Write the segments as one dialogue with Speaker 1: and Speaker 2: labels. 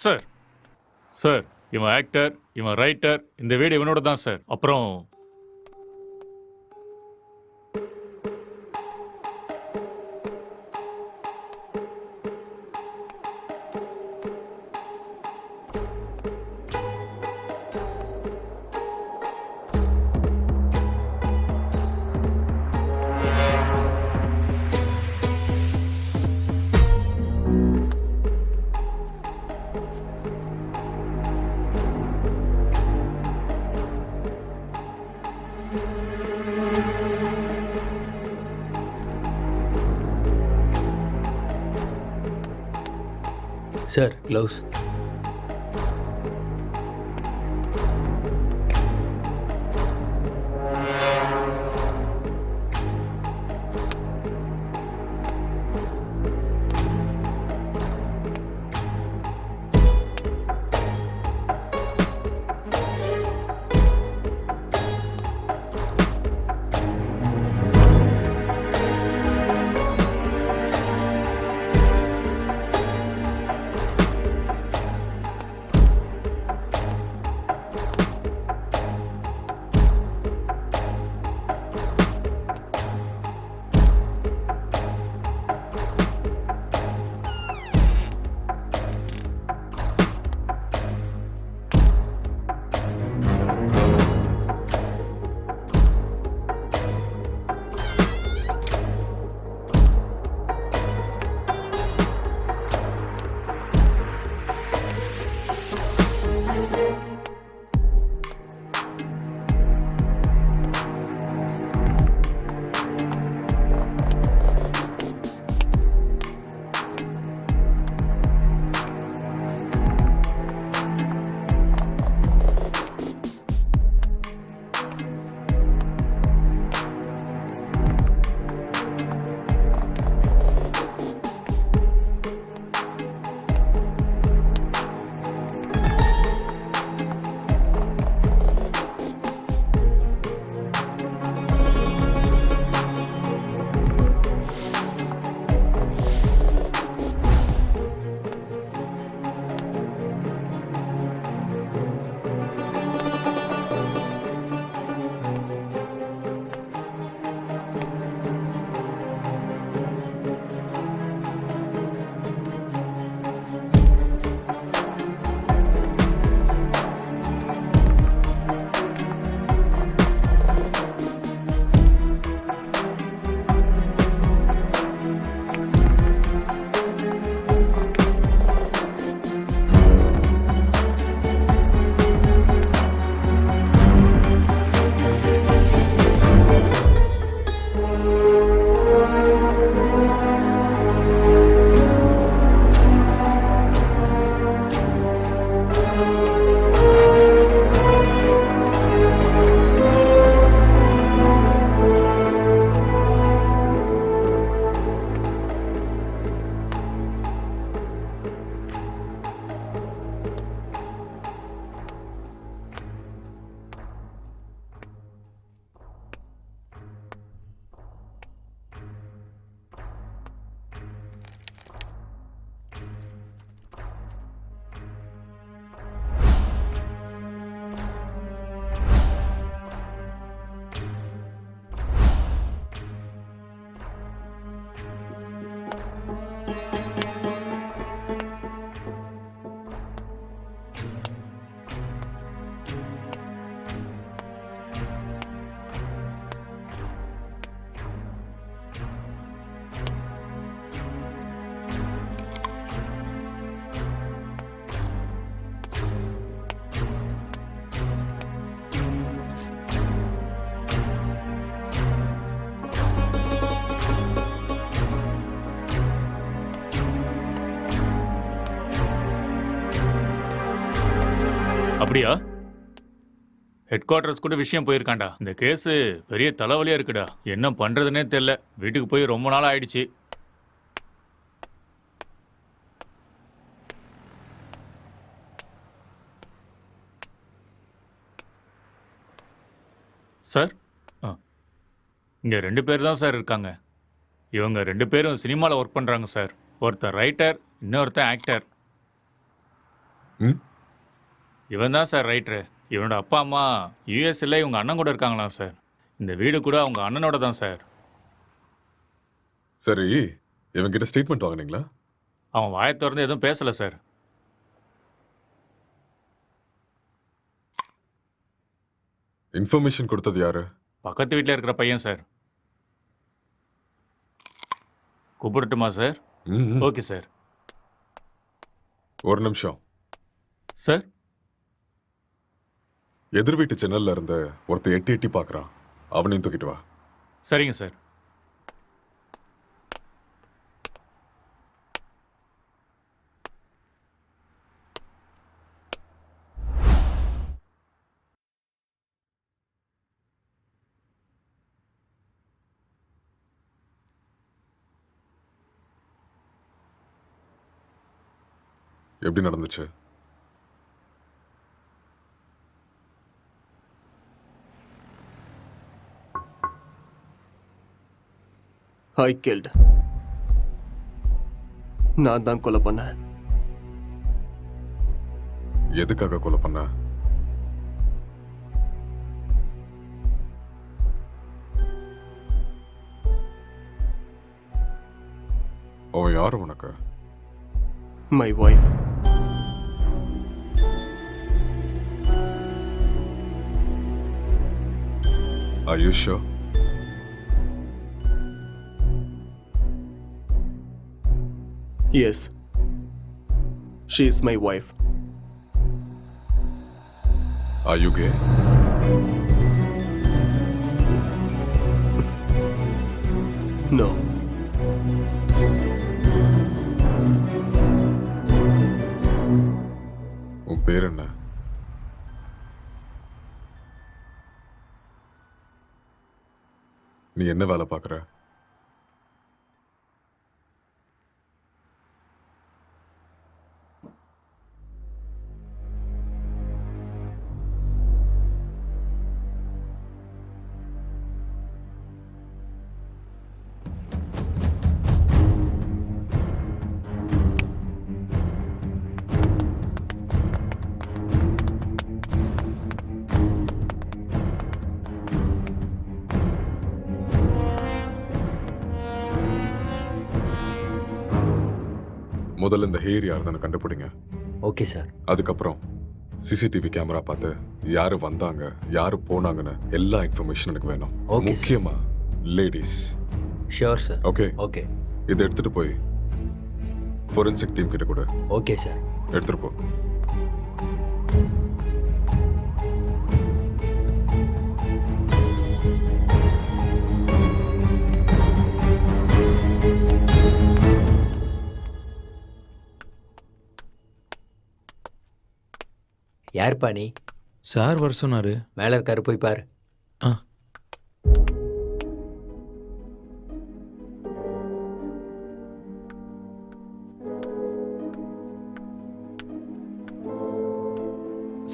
Speaker 1: Sir sir இவன் actor, இவன் writer, இந்த வீடு இவனோட தான் சார். அப்புறம்
Speaker 2: சார் க்ளவுஸ். அப்படியா? ஹெட் குவார்டர்ஸ் கூட விஷயம் போயிருக்காண்டா. இந்த கேஸ் பெரிய தலைவலியா இருக்குடா. என்ன பண்றதுன்னே தெரியல. வீட்டுக்கு போய் ரொம்ப நாள் ஆயிடுச்சு. சார், இங்க 2 பேர் தான் சார் இருக்காங்க. இவங்க 2 பேரும் சினிமாவில் ஒர்க் பண்றாங்க சார். ஒருத்தர் ரைட்டர், இன்னொருத்தர் ஆக்டர்.
Speaker 3: ம்
Speaker 2: இவன் தான் சார் ரைட்டரு. இவனோட அப்பா அம்மா யூஎஸ்ல இவங்க அண்ணன் கூட இருக்காங்களாம் சார். இந்த வீடு கூட அவங்க அண்ணனோட தான் சார்.
Speaker 3: சரி, இவன்கிட்ட ஸ்டேட்மெண்ட் வாங்குனீங்களா?
Speaker 2: அவன் வாயை திறந்து எதுவும் பேசல சார்.
Speaker 3: இன்ஃபர்மேஷன் கொடுத்தது யாரு?
Speaker 2: பக்கத்து வீட்டில் இருக்கிற பையன் சார். கூப்பிடட்டுமா சார்?
Speaker 3: ம்
Speaker 2: ஓகே சார்.
Speaker 3: ஒரு நிமிஷம்.
Speaker 2: சார்
Speaker 3: எதிர் வீட்டு ஜன்னல்ல இருந்து ஒருத்தன் எட்டி எட்டி பார்க்கறான். அவனையும் தூக்கிட்டு வா.
Speaker 2: சரிங்க சார்.
Speaker 3: எப்படி நடந்துச்சு?
Speaker 4: ஐ கில்ட். நான் தான் கொலை பண்ணேன்.
Speaker 3: எதுக்காக கொலை பண்ண? அவன் யாரு உனக்கு?
Speaker 4: My wife.
Speaker 3: Are you sure?
Speaker 4: Yes. She is my wife.
Speaker 3: Are you gay?
Speaker 4: No.
Speaker 3: உன் பேர் என்ன? நீ என்ன வேலை பார்க்குற? முதல்ல இந்த ஹேர் யாருன்னு கண்டுபிடிங்க.
Speaker 5: Okay sir.
Speaker 3: அதுக்கப்புறம் சிசிடிவி கேமரா பார்த்து யாரு வந்தாங்க, யாரு போனாங்கன்னு எல்லா இன்ஃபர்மேஷன் எனக்கு வேணும்.
Speaker 5: Okay, sir.
Speaker 3: முக்கியமா ladies.
Speaker 5: Sure sir.
Speaker 3: Okay,
Speaker 5: okay.
Speaker 3: இதை எடுத்துட்டு போய் ஃபோரென்சிக் டீம் கிட்ட கூட
Speaker 5: ஓகே சார்.
Speaker 3: எடுத்துட்டு போ.
Speaker 5: யாருப்பா நீ?
Speaker 6: சார் வர சொன்னாரு.
Speaker 5: மேலே இருக்காரு, போய் பாரு.
Speaker 6: ஆ.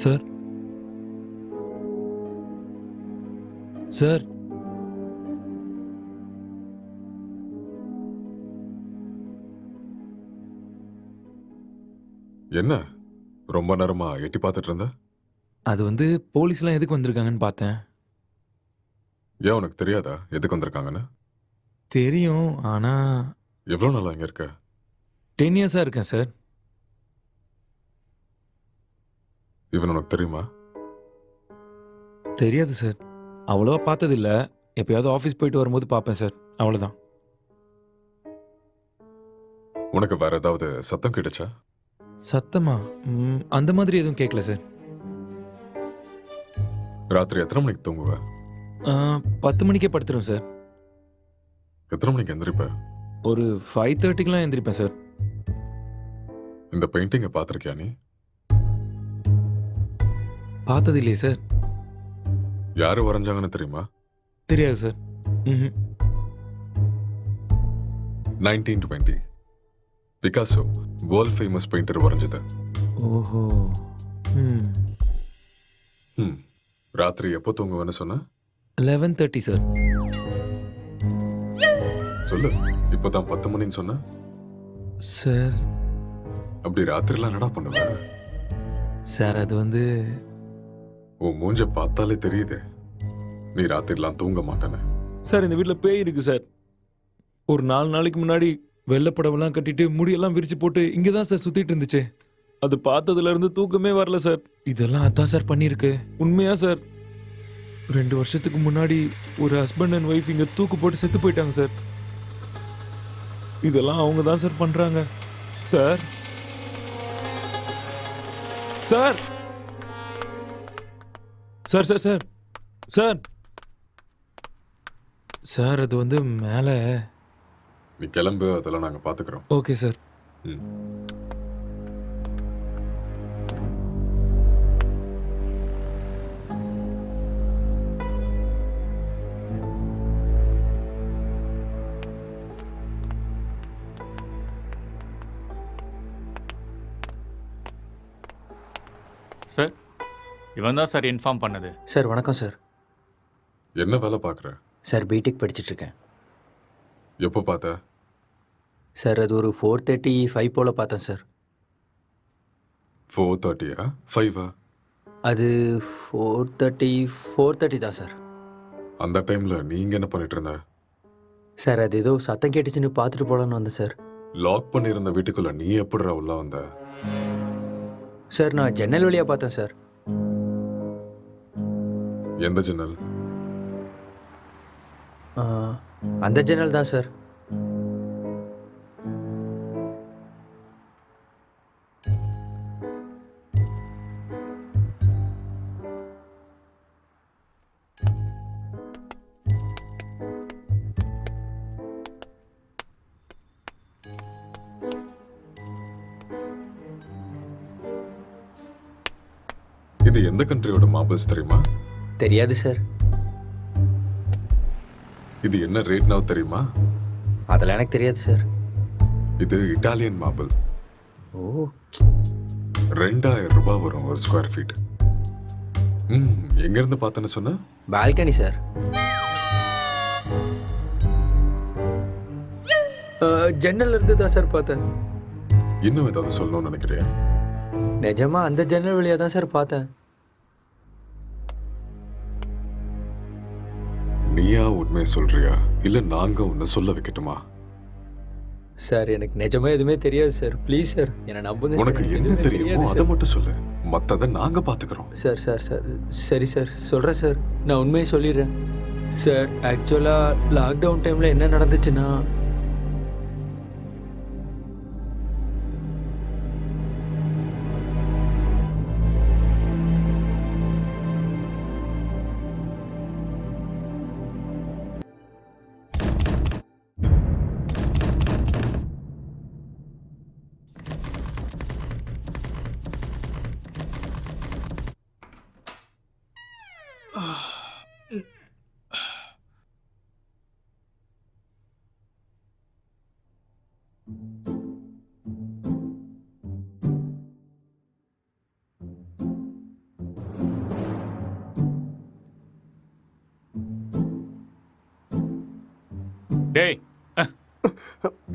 Speaker 6: சார் சார்
Speaker 3: என்ன ரொம்ப நேரமா எட்டி பார்த்துட்டு இருந்த?
Speaker 6: அது வந்து போலீஸ்லாம் எதுக்கு வந்திருக்காங்கன்னு பார்த்தேன்.
Speaker 3: ஏன் உனக்கு தெரியாதா எதுக்கு வந்திருக்காங்கன்னு?
Speaker 6: தெரியும், ஆனால்
Speaker 3: எவ்வளோ நாளா இங்க இருக்க?
Speaker 6: 10 இயர்ஸாக இருக்கேன் சார்.
Speaker 3: இவன் உனக்கு தெரியுமா?
Speaker 6: தெரியாது சார், அவ்வளோவா பார்த்ததில்ல. எப்பயாவது ஆஃபீஸ் போயிட்டு வரும்போது பார்ப்பேன் சார், அவ்வளோதான்.
Speaker 3: உனக்கு வேற ஏதாவது சத்தம் கிடைச்சா?
Speaker 6: சத்தமா? அந்த மாதிரி எதுவும் கேட்கல சார்.
Speaker 3: ராத்திரி எத்தனை மணிக்கு தூங்குவ?
Speaker 6: 10 மணிக்கே படுத்துரும் சார்.
Speaker 3: எத்தனை மணிக்கு எந்திரிப்ப?
Speaker 6: ஒரு 5:30க்கெலாம் எந்திரிப்பேன் சார்.
Speaker 3: இந்த பெயிண்டிங்கை பார்த்துருக்கியா நீ?
Speaker 6: பார்த்தது இல்லையே சார்.
Speaker 3: யாரு வரைஞ்சாங்கன்னு தெரியுமா?
Speaker 6: தெரியாது சார். ம்.
Speaker 3: 1920 பிகாசோ வேர்ல்ட் ஃபேமஸ் பெயிண்டர் வரைஞ்சது.
Speaker 6: ஓஹோ. ம்.
Speaker 3: ராத்திரி எப்போ தூங்குவேன்னு சொன்ன?
Speaker 6: 11:30 சார்.
Speaker 3: சொல்லு, இப்போதான் 10 மணின்னு சொன்ன.
Speaker 6: சார்
Speaker 3: அப்படி ராத்திரிலாம் என்னடா பண்ணுவ?
Speaker 6: சார் அது வந்து
Speaker 3: உன் மூஞ்ச பார்த்தாலே தெரியுதே நீ ராத்திரிலாம் தூங்க மாட்டேன்னு.
Speaker 6: சார் இந்த வீட்டில் பேய் இருக்கு சார். ஒரு 4 நாளைக்கு முன்னாடி வெள்ளைப்படவெல்லாம் கட்டிட்டு முடியெல்லாம் விரிச்சு போட்டு இங்கே தான் சார் சுத்திட்டு இருந்துச்சு. அது பார்த்ததுல இருந்து தூக்கமே வரல சார். இதெல்லாம் அதான் சார் பண்ணியிருக்கு. உண்மையா சார், 2 வருஷத்துக்கு முன்னாடி ஒரு ஹஸ்பண்ட் அண்ட் ஒய்ஃப் இங்க தூக்கு போட்டு செத்து போயிட்டாங்க சார். இதெல்லாம் அவங்க தான் சார் பண்றாங்க. Sir sir sir sir sir sir sir அது வந்து மேலே.
Speaker 3: நீ கிளம்பு, அதெல்லாம் நாங்க பாத்துக்கிறோம்.
Speaker 6: Okay sir.
Speaker 3: ம்.
Speaker 2: சார் இவன் தான் சார் இன்ஃபார்ம் பண்ணது.
Speaker 5: சார் வணக்கம் சார்.
Speaker 3: என்ன வேலை பார்க்குற?
Speaker 5: சார் பிடெக் படிச்சிட்ருக்கேன்.
Speaker 3: எப்போ பார்த்த?
Speaker 5: சார் அது ஒரு 4:35 போல் பார்த்தேன் சார்.
Speaker 3: 4:30 5
Speaker 5: அது 4:30 தான் சார்.
Speaker 3: அந்த டைம்ல நீங்க என்ன பண்ணிட்டு இருந்த?
Speaker 5: சார் அது ஏதோ சத்தம் கேட்டுச்சுன்னு பார்த்துட்டு போகலான்னு வந்தேன் சார்.
Speaker 3: லாக் பண்ணியிருந்த வீட்டுக்குள்ள நீ எப்படிடா உள்ள வந்த?
Speaker 5: சார் நான் ஜன்னல் வழியாக பார்த்தேன் சார்.
Speaker 3: எந்த ஜன்னல்?
Speaker 5: ஆ, அந்த ஜன்னல் தான் சார்.
Speaker 3: இது எந்த கண்ட்ரியோட மார்பிள்ஸ் தெரியுமா?
Speaker 5: தெரியாது சார்.
Speaker 3: இது என்ன ரேட்னா தெரியுமா?
Speaker 5: அதெல்லாம் எனக்கு தெரியாது சார்.
Speaker 3: இது இட்டாலியன் மார்பிள்.
Speaker 5: ஓ
Speaker 3: 2000 ரூபாய் வரும் ஒரு ஸ்கொயர் ஃபீட். எங்க இருந்து பார்த்தேன்னு சொன்ன?
Speaker 5: Balcony sir. ஜன்னல் இருந்து தான் சார் பார்த்தேன்.
Speaker 3: இன்னும் ஏதாவது சொல்லணும்னு நினைக்கிறியா?
Speaker 5: நிஜமா அந்த ஜன்னல் வழியாக தான் சார் பார்த்தேன்.
Speaker 3: நீயா உண்மையை சொல்றியா இல்ல நாங்க உன்னை சொல்ல வைக்கட்டுமா?
Speaker 5: சார் எனக்கு நிஜமா எதுவுமே தெரியாது சார். ப்ளீஸ் சார் என்னை நம்புங்க சார்.
Speaker 3: உனக்கு
Speaker 5: எனக்கு
Speaker 3: என்ன
Speaker 5: எதுவுமே
Speaker 3: தெரியுமோ
Speaker 5: தெரியாது
Speaker 3: அதை
Speaker 5: சார்.
Speaker 3: மட்டும் சொல்லு, மத்தத நாங்க பாத்துக்கிறோம்.
Speaker 5: சார் சார் சார் சரி சார் சொல்கிறேன் சார். நான் உண்மையை சொல்லிடுறேன் சார். ஆக்சுவலாக லாக்டவுன் டைமில் என்ன நடந்துச்சுன்னா,
Speaker 2: டேய்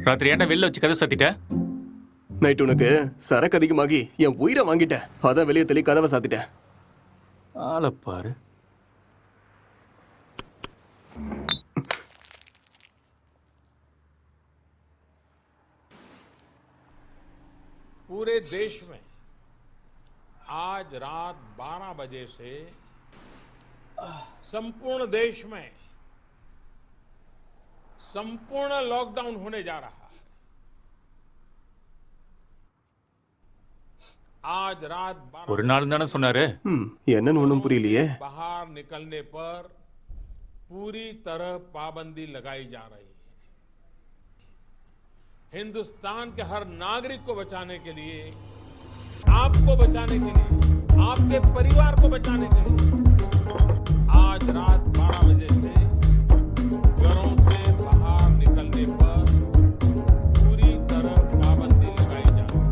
Speaker 2: ராத்திரி ஏன்டா வெளில வச்சு கதை சாத்திட்ட?
Speaker 4: நைட் உனக்கு சரக்கு அதிகமாகி என் உயிரை வாங்கிட்டேன். அதான் வெளியே தள்ளி கதவை சாத்திட்டேன்.
Speaker 2: ஆளை பாரு.
Speaker 7: पूरे देश में आज रात 12 बजे से संपूर्ण देश में संपूर्ण लॉकडाउन होने जा रहा है। आज रात 12
Speaker 2: ஒரு நாள் தானே சொன்னாரு.
Speaker 4: என்னன்னு ஒன்றும் புரியலையே.
Speaker 7: बाहर निकलने पर पूरी तरह पाबंदी लगाई जा रही है। हिंदुस्तान के हर नागरिक को बचाने के लिए, आपको बचाने के लिए, आपके परिवार को बचाने के लिए आज रात 12 बजे से घरों से बाहर निकलने पर पूरी तरह पाबंदी लगाई जा रही है।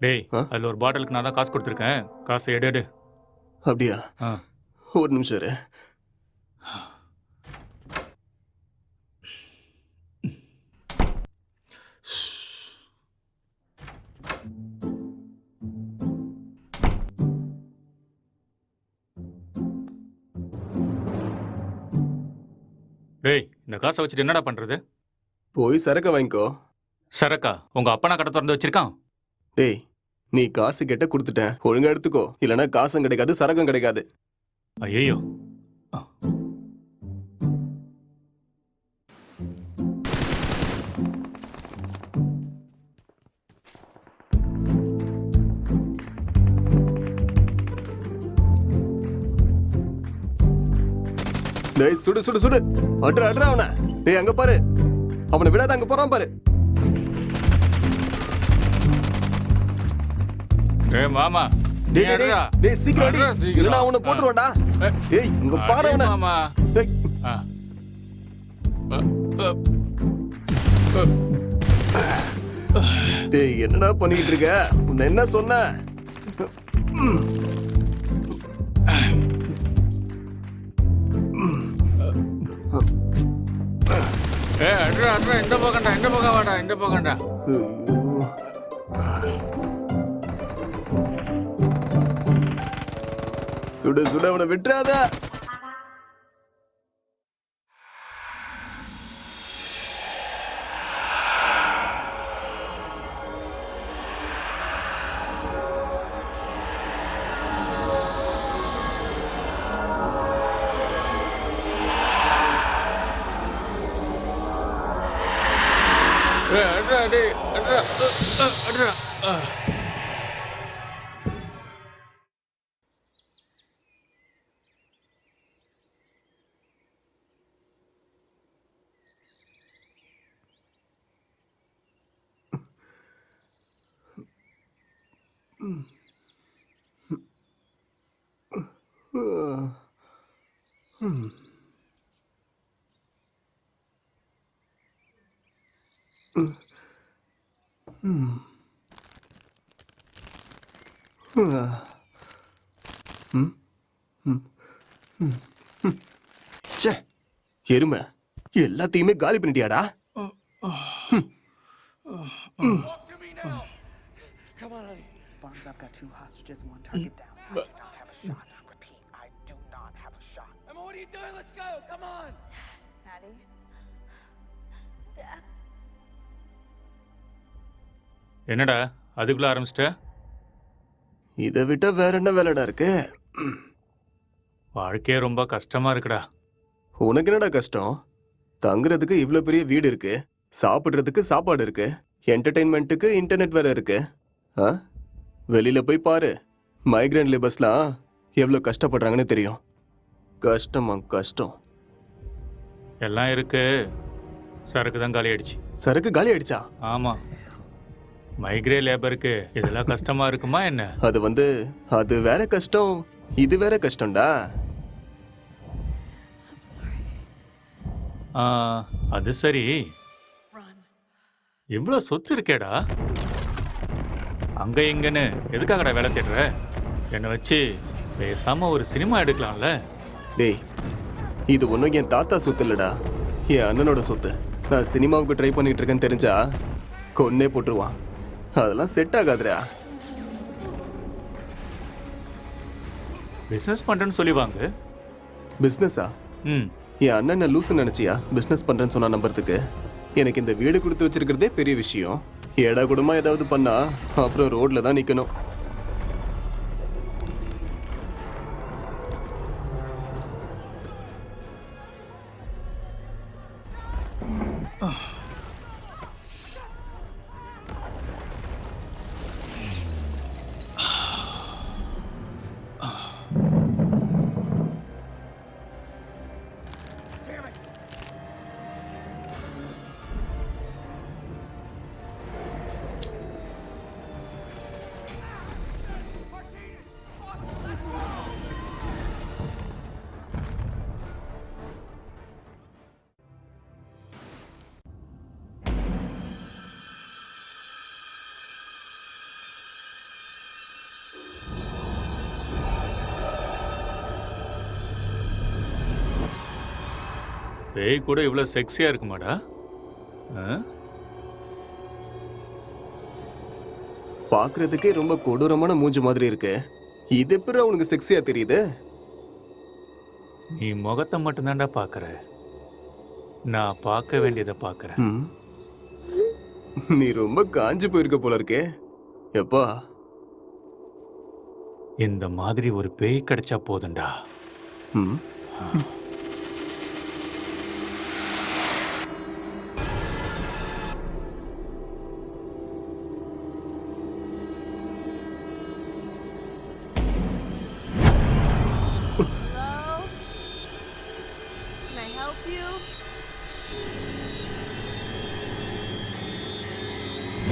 Speaker 2: டேய்
Speaker 4: ஆ?
Speaker 2: அதுல ஒரு பாட்டிலுக்கு நான் தான் காசு கொடுத்துருக்கேன். காசு எடு.
Speaker 4: அப்படியா?
Speaker 2: ஆ
Speaker 4: ஒரு நிமிஷம் இரு.
Speaker 2: டேய் இந்த காசை வச்சுட்டு என்னடா பண்றது?
Speaker 4: போய் சரக்க வாங்கிக்கோ.
Speaker 2: சரக்கா உங்க அப்பனா கடை திறந்து வச்சிருக்கான்?
Speaker 4: டேய் நீ காசு கேட்ட கொடுத்துட்டேன், ஒழுங்கா எடுத்துக்கோ, இல்லைன்னா காசும் கிடைக்காது சரக்கும் கிடைக்காது.
Speaker 2: ஐயோ
Speaker 4: டேய் சுடு சுடு சுடு, அட்ரா அட்ரா அவனை. டேய் அங்க பாரு, அவனை விடாத, அங்க போறான் பாரு.
Speaker 2: டேய் மாமா
Speaker 4: டேய் டேய் டேய், டேய் சீக்கிரம் அடி,
Speaker 2: அட்ரா, சீக்கிரம்.
Speaker 4: இல்லைன்னா அவனை போட்டுருவான்டா. டேய் இங்க பாரு அவனை.
Speaker 2: மாமா
Speaker 4: டேய்
Speaker 2: ஆ.
Speaker 4: டேய் என்னடா பண்ணிட்டு இருக்க? உன்னை என்ன சொன்ன?
Speaker 2: அட்ரா அட்ரா இந்த பக்கம் வாடா இந்த பக்கம்டா.
Speaker 4: சுடு சுடு, அவனை விட்டுறாத.
Speaker 2: அட்ரா டேய் அட்ரா அட்ரா.
Speaker 4: ச்சே, எருமை எல்லாத்தையுமே காலி பண்ணிட்டியாடா?
Speaker 8: Barnes, I've got 2 hostages and 1 target down. I do not have a shot. Repeat, I do not have a shot. Emma, what are you doing? Let's go. Come on.
Speaker 9: Maddie. Dad.
Speaker 2: என்னடா அதுக்குள்ள ஆரம்பிச்சிட்ட?
Speaker 4: இதை விட்டா வேற என்ன வேலைடா இருக்கு?
Speaker 2: வாழ்க்கையே ரொம்ப கஷ்டமா இருக்குடா.
Speaker 4: உனக்கு என்னடா கஷ்டம்? தங்குறதுக்கு இவ்ளோ பெரிய வீடு இருக்கு, சாப்பிடுறதுக்கு சாப்பாடு இருக்கு, என்டர்டெயின்மெண்ட்டுக்கு இன்டர்நெட் வேற இருக்கு. ஆ? வெளியில போய் பாரு, மைக்ரேன் லேபர்ஸ்லாம் எவ்வளோ கஷ்டப்படுறாங்கன்னு தெரியும். கஷ்டமா கஷ்டம்.
Speaker 2: எல்லாம் இருக்கு, சரக்கு தான் காலி ஆயிடுச்சு.
Speaker 4: சரக்கு காலி ஆயிடுச்சா?
Speaker 2: ஆமா, மைக்ரே லேபருக்கு இதெல்லாம் கஷ்டமா இருக்குமா என்ன?
Speaker 4: அது வேற கஷ்டம், இது வேற கஷ்டம்டா.
Speaker 2: அது சரி, இவ்வளோ சொத்து இருக்கேடா, அங்க இங்கன்னு எதுக்காகடா வேலை தேடுற? என்னை வச்சு பேசாம ஒரு சினிமா எடுக்கலாம்ல?
Speaker 4: டேய் இது ஒன்றும் என் தாத்தா சொத்து இல்லடா, என் அண்ணனோட சொத்து. நான் சினிமாவுக்கு ட்ரை பண்ணிட்டு இருக்கேன்னு தெரிஞ்சா கொன்னே போட்டுருவான். அதெல்லாம் செட் ஆகாதுடா.
Speaker 2: பிஸ்னஸ் பண்றேன்னு சொல்லி வாங்க.
Speaker 4: பிஸ்னஸா?
Speaker 2: ம்,
Speaker 4: என் அண்ணன் லூசுன்னு நினைச்சியா பிஸ்னஸ் பண்றேன்னு சொன்னா நம்புறதுக்கு? எனக்கு இந்த வீடு கொடுத்து வச்சிருக்கிறதே பெரிய விஷயம். ஏடா கூடமா ஏதாவது பண்ணா அப்புறம் ரோட்ல தான் நிக்கணும்.
Speaker 2: பேய் கூட இவ்வளோ செக்ஸியாக இருக்குமாடா? ஆ?
Speaker 4: பாக்குறதுக்கே ரொம்ப கொடூரமான மூஞ்சி மாதிரி இருக்கு. இது எப்படி அவனுக்கு செக்ஸியா தெரியுது?
Speaker 2: நீ முகத்தை மட்டும்தான்டா பார்க்குற. நான் பார்க்க வேண்டியதை பார்க்குறேன்.
Speaker 4: ம். நீ ரொம்ப காஞ்சு போயிருக்க போல இருக்கே. எப்பா
Speaker 2: இந்த மாதிரி ஒரு பேய் கிடைச்சா போதும்டா.
Speaker 4: ம்.
Speaker 9: Hello? Can I help you?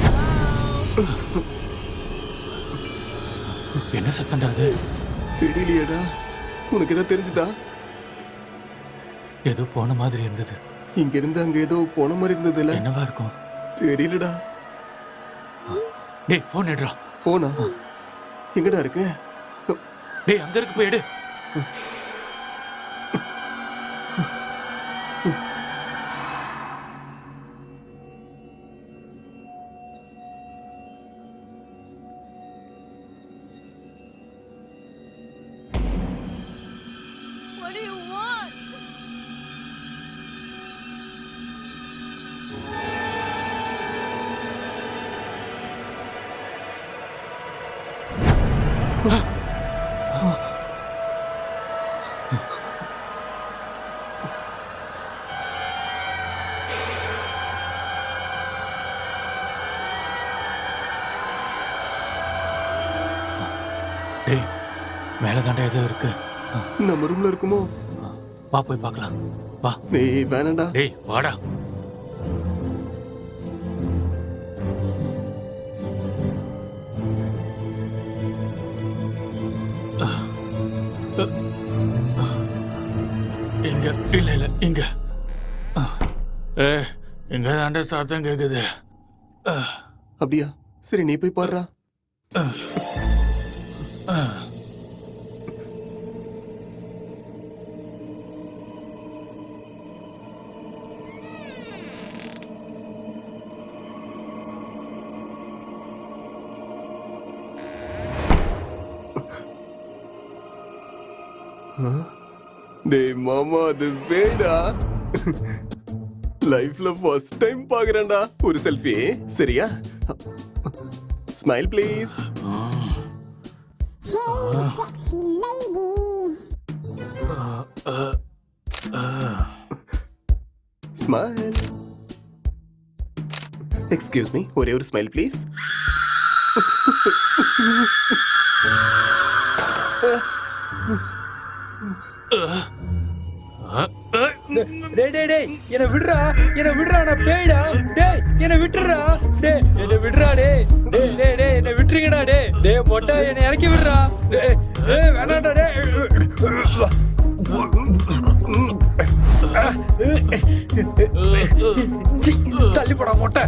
Speaker 9: Hello?
Speaker 2: என்ன சத்தம்டா அது?
Speaker 4: தெரியலையேடா. உனக்கு ஏதோ தெரிஞ்சுதா?
Speaker 2: ஏதோ போன மாதிரி இருந்தது.
Speaker 4: இங்க இருந்து அங்க ஏதோ போன மாதிரி இருந்ததுல.
Speaker 2: என்னவா இருக்கும்?
Speaker 4: தெரியலடா.
Speaker 2: டேய் ஃபோன் எடுறா.
Speaker 4: போனா எங்கடா இருக்கு?
Speaker 2: டேய் அங்க இருக்கு, போய் எடு.
Speaker 9: What do you want?
Speaker 2: டேய் மேலே தாண்டா ஏதோ இருக்கு.
Speaker 4: நம்ம ரூம்ல இருக்குமோ?
Speaker 2: வா போய் பார்க்கலாம். வா.
Speaker 4: டேய் வேணாம்டா.
Speaker 2: டேய் வாடா. இங்க இல்ல இல்ல இங்க. இங்க தாண்டா சத்தம் கேக்குது.
Speaker 4: அப்படியா? சரி நீ போய் பாருடா. டேய் மாமா, அது வேடா. லைஃப்ல ஃபர்ஸ்ட் டைம் பாக்குறேன்டா. ஒரு செல்ஃபி சரியா? Smile please. Smile. Excuse me, ஒரே ஒரு ஸ்மைல் ப்ளீஸ்.
Speaker 5: டேய் டேய் டேய் என்ன விடுறா, என்ன விடுறா, நான் பேய்டா. டேய் என்ன விட்டுறா. டேய் என்ன விடுறா. டேய் டேய் டேய் டேய் என்ன விட்டுருங்கடா. டேய் டேய் மொட்டை என்ன இறக்கி விடுறா. டேய் டேய் வேணாம்டா. டேய் சீ, தள்ளி போடா மொட்டை.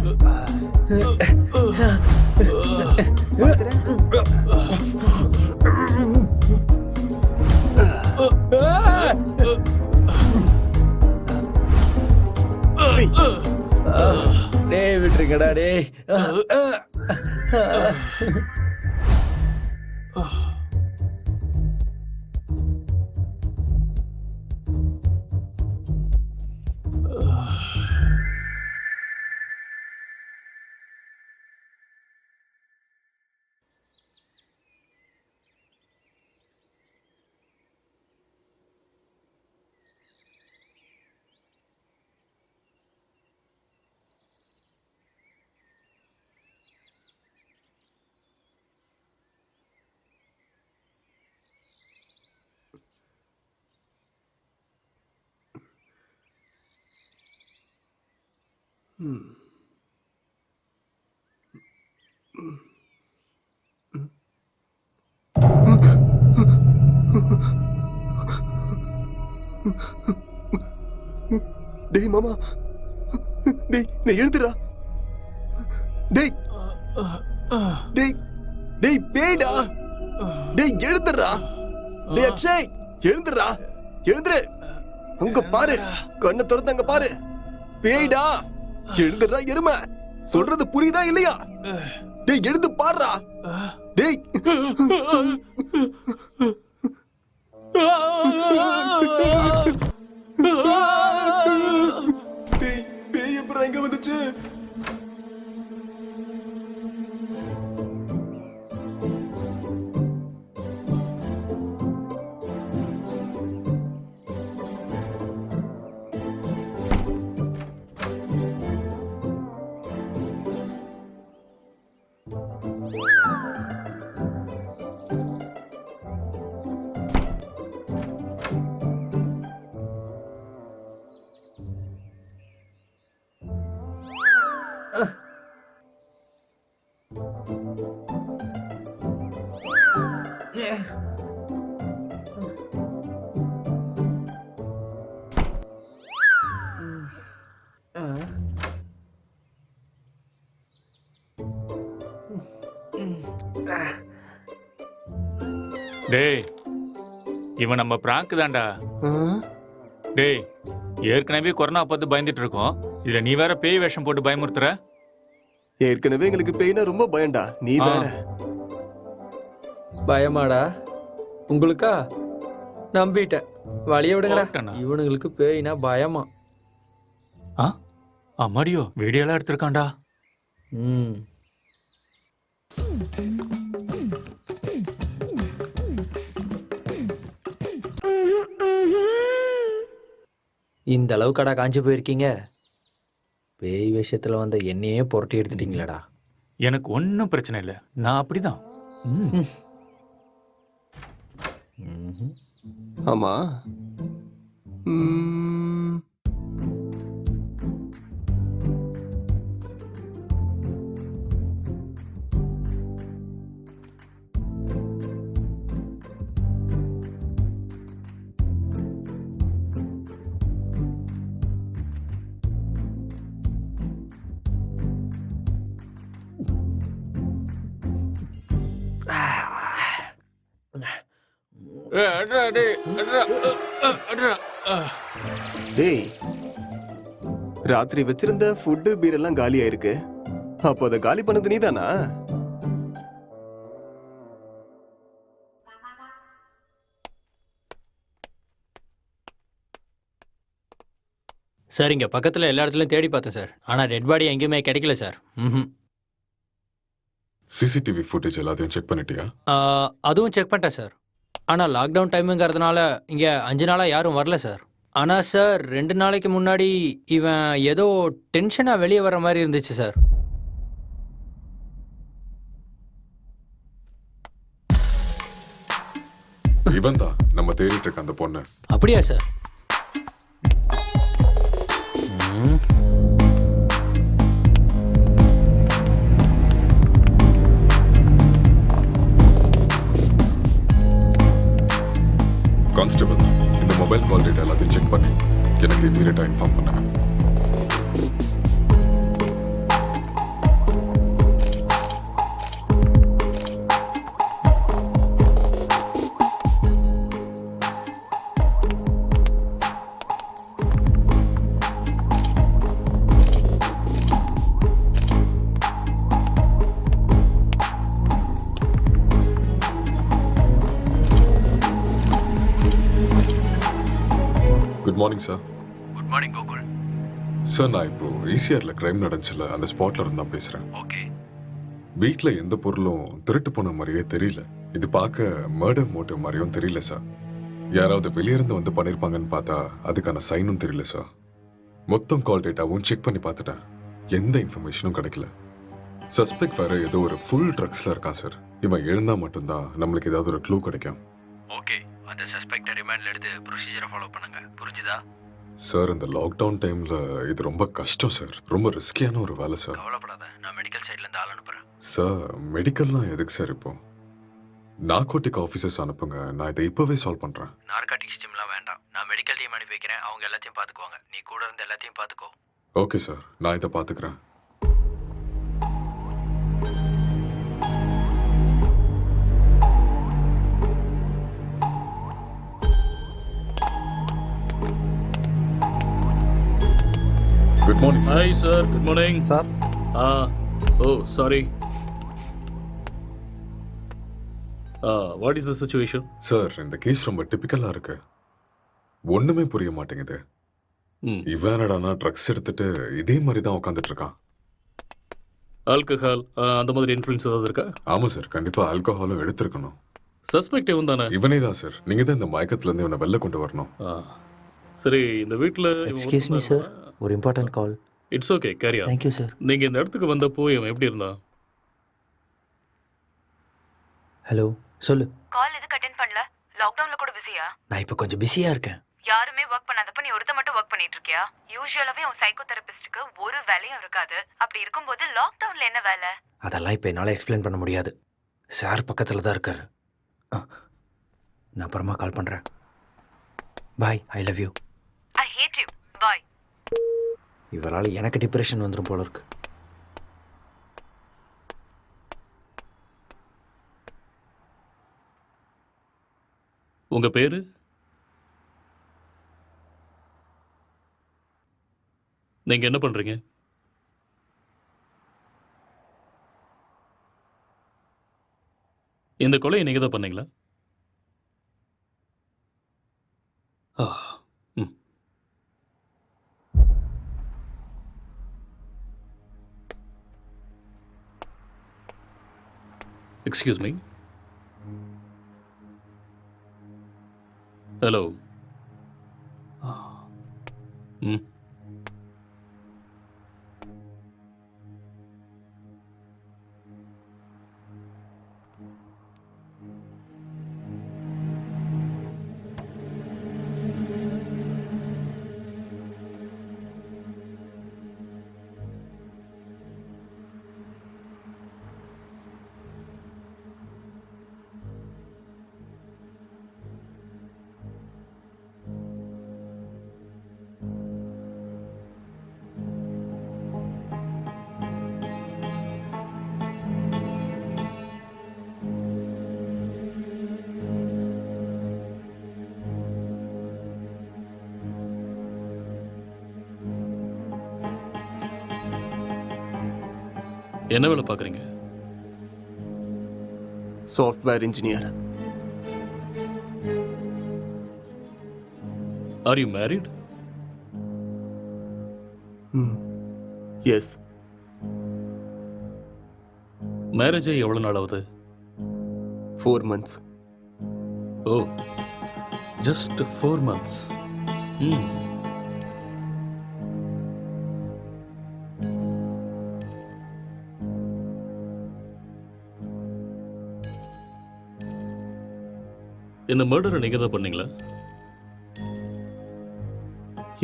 Speaker 5: டேய் விட்டுருங்கடா. டேய்
Speaker 4: டேய் மாமா, டேய் நீ எழுந்துடா. டேய் டேய் டேய் பேய்டா. டேய் எழுந்துடா. டேய் அக்ஷய் எழுந்துடா. எழுந்துரு. அங்க பாரு, கண்ணை திறந்து அங்க பாரு. பேய்டா, எழுந்துடுறா எருமை. சொல்றது புரியுதா இல்லையா? டேய் எழுந்து பாருடா. டேய் டேய், பேய் எப்பறம் எங்க வந்துச்சு?
Speaker 2: டேய் இவன் நம்ம பிராங்க் தான்டா.
Speaker 4: ஆ?
Speaker 2: டேய் ஏற்கனவே கொரோனா பார்த்து பயந்துட்டு இருக்கோம், இதுல நீ வேற பேய் வேஷம் போட்டு பயமுறுத்துற.
Speaker 4: ஏற்கனவே எங்களுக்கு பேய்னா ரொம்ப பயம்டா, நீ வேற.
Speaker 5: பயமாடா உங்களுக்கா? நம்பிட்டேன். வழிய விடுங்கடா.
Speaker 2: போட்டேனா?
Speaker 5: இவனுங்களுக்கு பேய்னா பயமா?
Speaker 2: அம்மாடியோ வீடியோலாம் எடுத்திருக்கான்டா.
Speaker 5: ம். இந்த அளவுக்கடா காஞ்சி போயிருக்கீங்க? பேய் விஷயத்துல வந்த என்னையே புரட்டி எடுத்துட்டீங்களேடா.
Speaker 2: எனக்கு ஒன்றும் பிரச்சனை இல்லை, நான் அப்படிதான். ம்.
Speaker 4: ஆமா. ம், டேய் ராத்திரி வச்சிருந்த ஃபுட்டு பீர் எல்லாம் காலி ஆயிருக்கு. அப்போ அதை காலி பண்ணது நீதானா?
Speaker 10: சார் இங்கே பக்கத்தில் எல்லா இடத்துலையும் தேடி பார்த்தேன் சார், ஆனால் டெட் பாடி எங்கேயுமே கிடைக்கல சார். ம்.
Speaker 3: சிசிடிவி ஃபுட்டேஜ் எல்லாத்தையும் செக் பண்ணிட்டியா?
Speaker 10: அதுவும் செக் பண்ணிட்டேன் சார். ஆனால் லாக்டவுன் டைமுங்கிறதுனால இங்கே 5 நாளாக யாரும் வரல சார். ஆனால் சார் 2 நாளைக்கு முன்னாடி இவன் ஏதோ டென்ஷனாக வெளியே வர மாதிரி இருந்துச்சு சார்.
Speaker 3: இவன் தான் நம்ம தேடிட்டு இருக்க அந்த பொண்ணு.
Speaker 10: அப்படியா சார்? ம்.
Speaker 3: கான்ஸ்டபிள், இந்த மொபைல் கால் டேட்டா எல்லாத்தையும் செக் பண்ணி எனக்கு இமீடியட்டாக இன்ஃபார்ம் பண்ணுங்க. Good morning sir.
Speaker 10: Good morning Gokul.
Speaker 3: Sir நான் இப்போ ஈசிஆர்ல கிரைம் நடந்துச்சுல, அந்த ஸ்பாட்ல இருந்து தான் பேசுறேன்.
Speaker 10: ஓகே.
Speaker 3: வீட்டில் எந்த பொருளும் திருட்டு போன மாதிரியே தெரியல. இது பார்க்க மர்டர் மோட்டிவ் மாதிரியும் தெரியல சார். யாராவது வெளியிருந்து வந்து பண்ணியிருப்பாங்கன்னு பார்த்தா அதுக்கான சைனும் தெரியல சார். மொத்தம் கால் டேட்டாவும் செக் பண்ணி பார்த்துட்டேன், எந்த இன்ஃபர்மேஷனும் கிடைக்கல. சஸ்பெக்ட் வேற ஏதோ ஒரு ஃபுல் ட்ரக்ஸ்ல இருக்கான் சார். இவன் எழுந்தா மட்டும்தான் நம்மளுக்கு ஏதாவது ஒரு க்ளூ கிடைக்கும்.
Speaker 10: ஓகே, அந்த சஸ்பெக்டை ரிமாண்ட்ல எடுத்து ப்ரொசீஜரை ஃபாலோ பண்ணுங்க, புரிஞ்சுதா?
Speaker 3: சார் இந்த லாக்டவுன் டைம்ல இது ரொம்ப கஷ்டம் சார், ரொம்ப ரிஸ்கியான ஒரு வேலை சார்.
Speaker 10: கவலைப்படாத, நான் மெடிக்கல் சைட்லேருந்து ஆள் அனுப்புகிறேன்.
Speaker 3: சார் மெடிக்கல்லாம் எதுக்கு சார் இப்போ? நார்கோட்டிக் ஆஃபீஸர்ஸ் அனுப்புங்க, நான் இதை இப்போவே சால்வ் பண்ணுறேன்.
Speaker 10: நார்காட்டிக்ஸ் டீம்லாம் வேண்டாம், நான் மெடிக்கல் டீம் அனுப்பி வைக்கிறேன், அவங்க எல்லாத்தையும் பார்த்துக்குவாங்க. நீ கூட இருந்து எல்லாத்தையும் பார்த்துக்கோ.
Speaker 3: ஓகே சார், நான் இதை பார்த்துக்கிறேன். Good morning sir.
Speaker 1: Hi sir, good morning
Speaker 11: sir
Speaker 1: oh sorry. What is the situation?
Speaker 3: Sir இந்த கேஸ் ரொம்ப டிபிக்கலா இருக்கு. ஒண்ணுமே புரிய மாட்டேங்குது. இவன் என்னடானா ட்ரக்ஸ் எடுத்துட்டு இதே மாதிரி தான் உட்காந்துட்டு இருக்கான்.
Speaker 1: ஆல்கஹால் அந்த மாதிரி இன்ஃப்ளூயன்ஸ் ஏதாவது இருக்கா?
Speaker 3: ஆமா சார், கண்டிப்பா ஆல்கஹாலும் எடுத்திருக்கணும்.
Speaker 1: சஸ்பெக்ட் இவன் தானே?
Speaker 3: இவனே தான் சார். நீங்க தான் இந்த மயக்கத்துல இருந்து இவனை வெளில கொண்டு வரணும்.
Speaker 1: சரி, இந்த வீட்டில்
Speaker 11: எக்ஸ்கியூஸ் மீ சார், ஒரு important call.
Speaker 1: It's okay, carry on.
Speaker 11: Thank you sir.
Speaker 1: நீங்கள் இந்த இடத்துக்கு வந்தப்போ இவன் எப்படி இருந்தான்?
Speaker 11: ஹலோ சொல்லு.
Speaker 9: கால் எதுக்கு அட்டென்ட் பண்ணல? லாக்டவுன்ல கூட பிஸியா?
Speaker 11: நான் இப்போ கொஞ்சம் பிஸியா இருக்கேன்.
Speaker 9: யாருமே ஒர்க் பண்ணாதப்ப நீ ஒருத்த மட்டும் ஒர்க் பண்ணிட்டு இருக்கியா? யூசுவலாவே உன் சைக்கோ தெரபிஸ்டுக்கு ஒரு வேலையும் இருக்காது. அப்படி இருக்கும்போது லாக்டவுன்ல என்ன வேலை?
Speaker 11: அதெல்லாம் இப்போ என்னால் எக்ஸ்பிளைன் பண்ண முடியாது. சார் பக்கத்தில் தான் இருக்காரு. நான் அப்புறமா கால் பண்ணுறேன். Bye, I love you.
Speaker 9: I hate you. Bye.
Speaker 11: இவரால் எனக்கு டிப்ரெஷன் வந்துடும் போல இருக்கு.
Speaker 1: உங்க பேரு? நீங்க என்ன பண்றீங்க? இந்த கொலையை நீங்க தான் பண்ணீங்களா? Excuse me. ஹலோ. என்ன வேலை பார்க்குறீங்க?
Speaker 4: Software engineer.
Speaker 1: Are you married?
Speaker 4: Yes.
Speaker 1: Marriage ஆகி எவ்வளோ நாள் ஆகுது?
Speaker 4: 4 months.
Speaker 1: ஓ, ஜஸ்ட் 4 months. இந்த மர்டரை நீங்க தான் பண்ணீங்களா?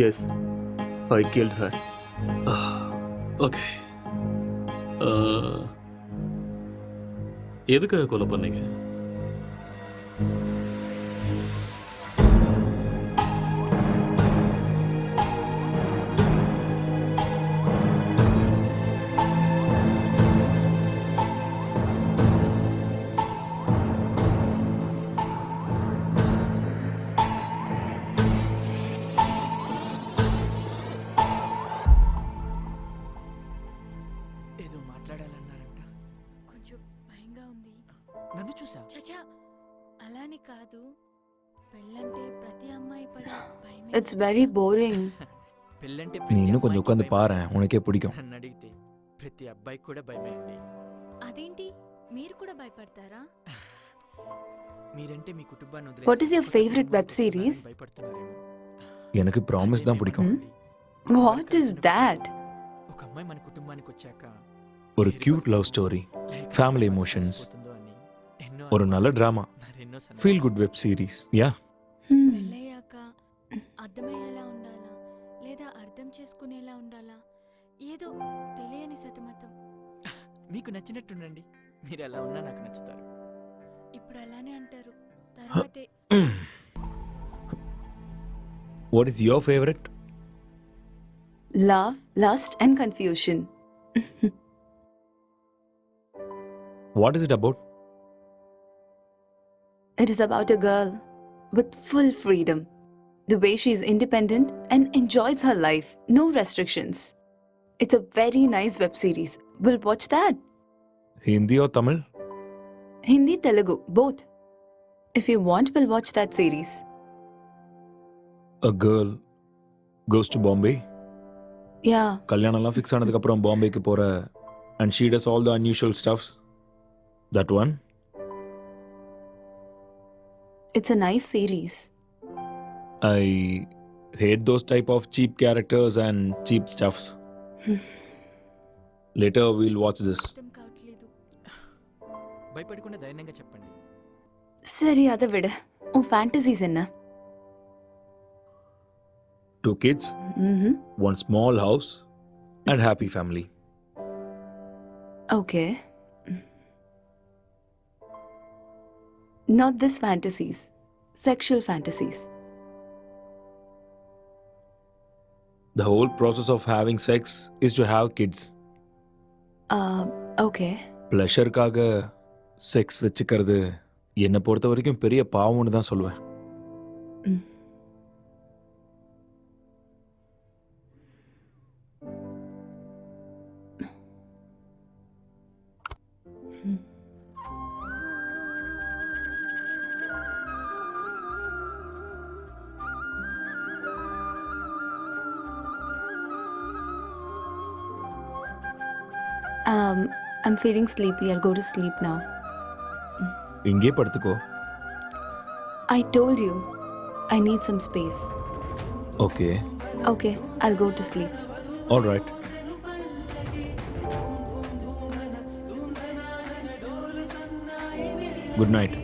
Speaker 4: எஸ், ஐ கில்ட் ஹர்.
Speaker 1: ஓகே. எதுக்காக கொலை பண்ணீங்க?
Speaker 5: ఏదో మాట్లాడాలన్నారంట.
Speaker 9: కొంచెం భయంగా ఉంది.
Speaker 5: నన్ను చూసా?
Speaker 9: చచా, అలాని కాదు. పెళ్ళంటే ప్రతి అమ్మాయి పడే భయమే.
Speaker 12: It's very boring.
Speaker 5: పెళ్ళంటే
Speaker 6: நீ
Speaker 5: ప్రతి
Speaker 6: இன்னும் கொஞ்சம்
Speaker 5: అమ్మాయికి
Speaker 6: உட்காந்து
Speaker 5: భయమే.
Speaker 6: பாரு, உனக்கே பிடிக்கும்.
Speaker 5: నన్ను అడిగితే ప్రతి అబ్బాయికి కూడా భయమే అండి.
Speaker 9: అదేంటి, మీరు కూడా భయపడతారా?
Speaker 5: మీరంటే మీ కుటుంబాన్ని వదిలేసి
Speaker 12: What is your
Speaker 5: ఒక
Speaker 12: favorite
Speaker 5: కుటుంబానికి
Speaker 12: web series?
Speaker 5: భయపడుతున్నారేమో.
Speaker 6: எனக்கு ப்ராமிஸ் தான் பிடிக்கும்.
Speaker 12: What is that?
Speaker 5: ఒక అమ్మాయి మన కుటుంబానికి వచ్చాక
Speaker 6: ஒரு cute love story, family emotions, ஒரு நல்ல drama, feel good web series. Yeah,
Speaker 9: పెళ్ళయ్యాక అర్థమయ్యేలా ఉండాలా లేదా అర్థం చేసుకునేలా ఉండాలా? ఏదో తెలియని సతమతం.
Speaker 5: మీకు నచ్చినట్టుండండి. మీరు ఎలా ఉన్నా నాకు నచ్చుతారు.
Speaker 9: ఇప్పుడు అలానే అంటారు, తర్వాతే
Speaker 6: what is your favourite?
Speaker 12: Love, lust, and confusion.
Speaker 6: What is it about?
Speaker 12: It is about a girl with full freedom. The way she is independent and enjoys her life. No restrictions. It's a very nice web series. We'll watch that.
Speaker 6: Hindi or Tamil?
Speaker 12: Hindi, Telugu, both. If you want, we'll watch that series.
Speaker 6: A girl goes to Bombay.
Speaker 12: Yeah,
Speaker 6: கல்யாணம்லாம் fix ஆனதுக்கப்புறம் பாம்பேக்கு போகிற and she does all the unusual stuffs. That one?
Speaker 12: it's a nice series.
Speaker 6: I hate those type of cheap characters and cheap stuffs. Later we'll watch this.
Speaker 10: భయపడకుండా ధైర్యంగా చెప్పండి.
Speaker 12: சரி அதை விடு. உன் ஃபேண்டசிஸ் என்ன?
Speaker 6: 2 kids,
Speaker 12: ம்ஹும்.
Speaker 6: 1 small house and happy family.
Speaker 12: Okay. Not this fantasies. Sexual fantasies.
Speaker 6: The whole process of having sex is to have kids.
Speaker 12: Okay.
Speaker 6: ப்ளஷருக்காக செக்ஸ் வச்சுக்கிறது என்னை பொறுத்த வரைக்கும் பெரிய பாவம்னு தான் சொல்லுவேன்.
Speaker 12: I'm feeling sleepy. I'll go to sleep now.
Speaker 6: இங்கே படுத்துக்கோ.
Speaker 12: I told you, I need some space.
Speaker 6: Okay.
Speaker 12: Okay, I'll go to sleep.
Speaker 6: All right. Good night.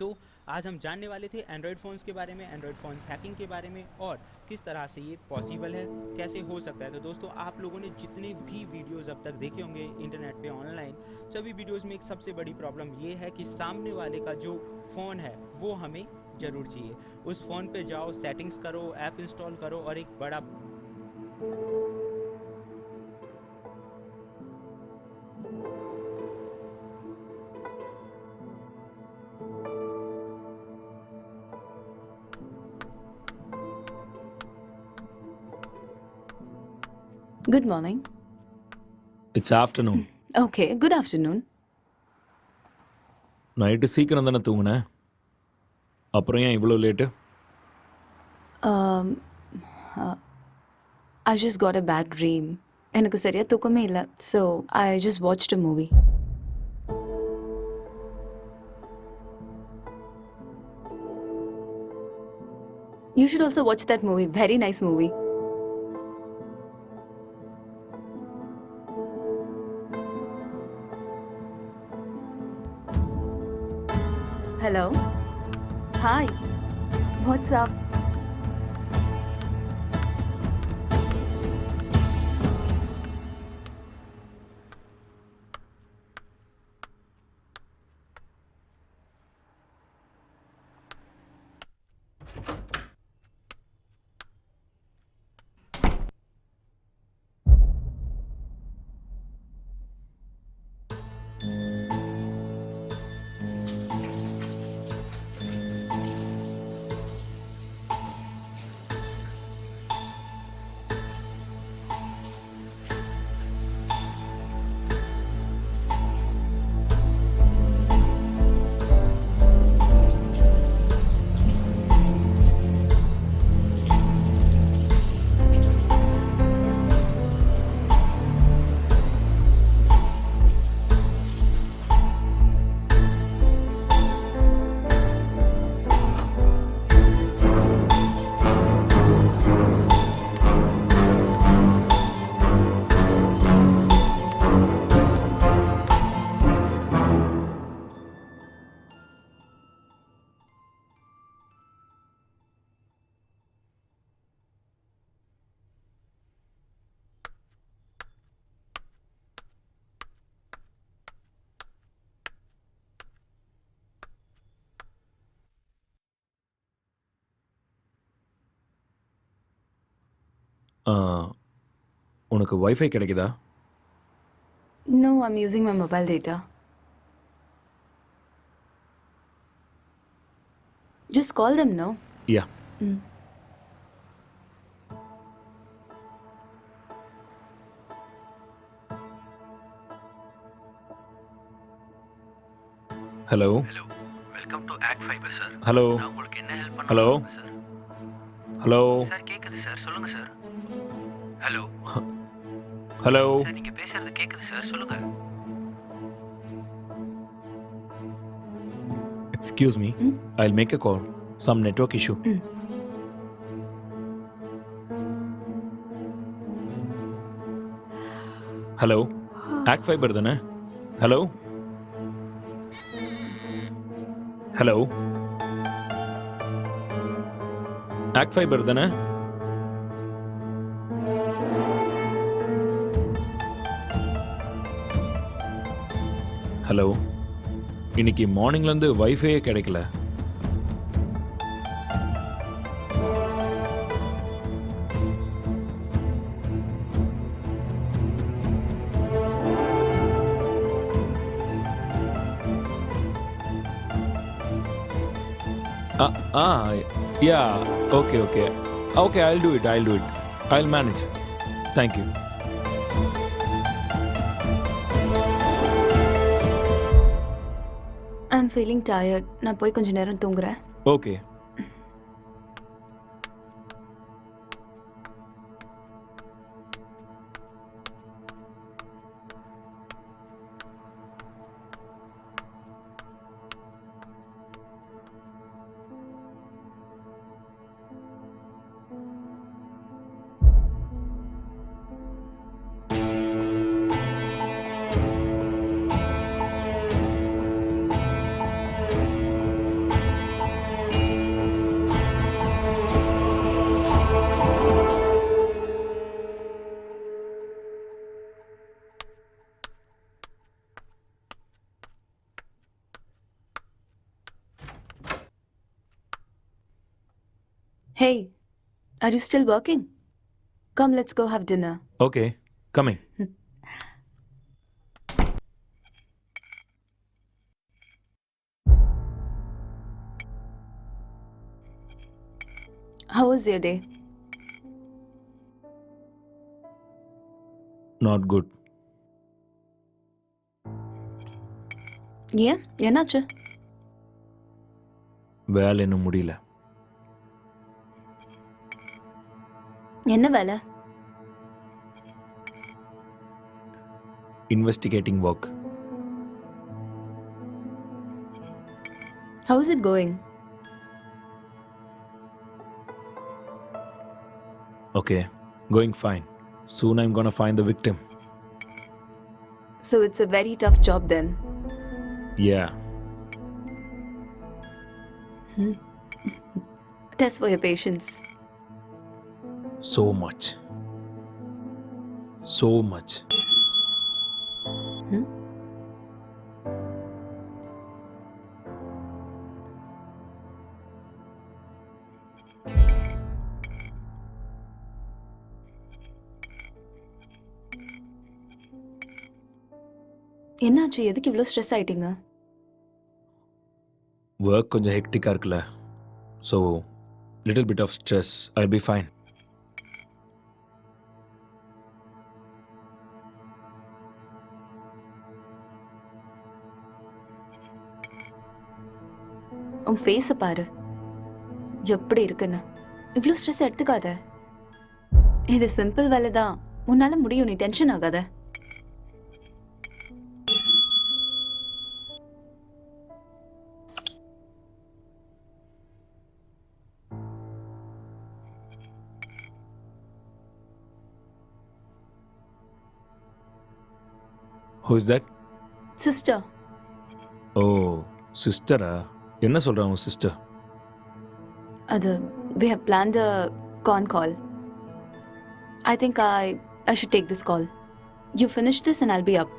Speaker 8: तो आज हम जानने वाले थे एंड्रॉयड फ़ोन्स के बारे में, एंड्रॉयड फ़ोन्स हैकिंग के बारे में और किस तरह से ये पॉसिबल है, कैसे हो सकता है। तो दोस्तों आप लोगों ने जितने भी वीडियोस अब तक देखे होंगे इंटरनेट पे ऑनलाइन, सभी वीडियोस में एक सबसे बड़ी प्रॉब्लम ये है कि सामने वाले का जो फ़ोन है वो हमें ज़रूर चाहिए। उस फ़ोन पे जाओ, सेटिंग्स करो, ऐप इंस्टॉल करो और एक बड़ा
Speaker 12: Good morning.
Speaker 6: It's afternoon.
Speaker 12: Okay, good afternoon.
Speaker 6: Night சீக்கிரம் தானே தூங்குனேன், அப்புறம் ஏன் இவ்வளோ late?
Speaker 12: Um, uh, I just got a bad dream. எனக்கு சரியா தூக்கமே இல்லை. So, I just watched a movie. You should also watch that movie. Very nice movie. Hello. Hi. What's up?
Speaker 6: உனக்கு வைஃபை கிடைக்குதா?
Speaker 12: No, I'm using my mobile data. Just call them, no?
Speaker 6: Yeah.
Speaker 12: Mm.
Speaker 6: Hello.
Speaker 11: Hello, welcome to ACT Fiber sir.
Speaker 6: Hello.
Speaker 11: நான் உங்களுக்கு என்ன help பண்ண
Speaker 6: hello.
Speaker 11: Sir?
Speaker 6: Hello.
Speaker 11: Sir கேக்குது sir, சொல்லுங்க sir. Hello
Speaker 6: hello.
Speaker 11: Sir, நீங்க பேசுறது கேக்குது சார், சொல்லுங்க.
Speaker 6: Excuse me, I'll make a call. Some network issue. Hello, ACT Fiber தானே? ஹலோ. ஹலோ, ஆக்ட் ஃபைபர் தானே? ஹலோ, இன்னைக்கு மார்னிங்லேருந்து வைஃபையே கிடைக்கல. Yeah, okay. Okay, I'll do it. I'll manage. Thank you.
Speaker 12: I'm feeling tired. நான் போய் கொஞ்ச நேரம் தூங்குறேன்.
Speaker 6: Okay.
Speaker 12: Hey, are you still working? Come, let's go have dinner.
Speaker 6: Okay coming.
Speaker 12: How was your day?
Speaker 6: Not good.
Speaker 12: ஏன் என்னாச்சு?
Speaker 6: வேலை இன்னும் முடியல.
Speaker 12: என்ன வேலை?
Speaker 6: Investigating work.
Speaker 12: How is it going?
Speaker 6: Okay, going fine. Soon I'm gonna find the victim.
Speaker 12: So it's a very tough job then.
Speaker 6: Yeah.
Speaker 12: Test for your patience.
Speaker 6: So much. So much.
Speaker 12: என்னாச்சு? எதுக்கு இவ்வளோ stress ஆயிட்டீங்க?
Speaker 6: Work கொஞ்சம் ஹெக்டிக்காக இருக்குல்ல, so little bit of stress. I'll be fine.
Speaker 12: உன் ஃபேஸை பாரு, எப்படி இருக்குன்னு. இவ்வளோ ஸ்ட்ரெஸ் எடுத்துக்காத. இது சிம்பிள் வேலை தான், உன்னால முடியும். நீ டென்ஷன் ஆகாத.
Speaker 6: Who is that?
Speaker 12: சிஸ்டர்.
Speaker 6: ஓ சிஸ்டரா? என்ன சொல்கிறான் உன் சிஸ்டர்?
Speaker 12: அது we have planned a con call. I think I should take this call. You finish this and I'll be up.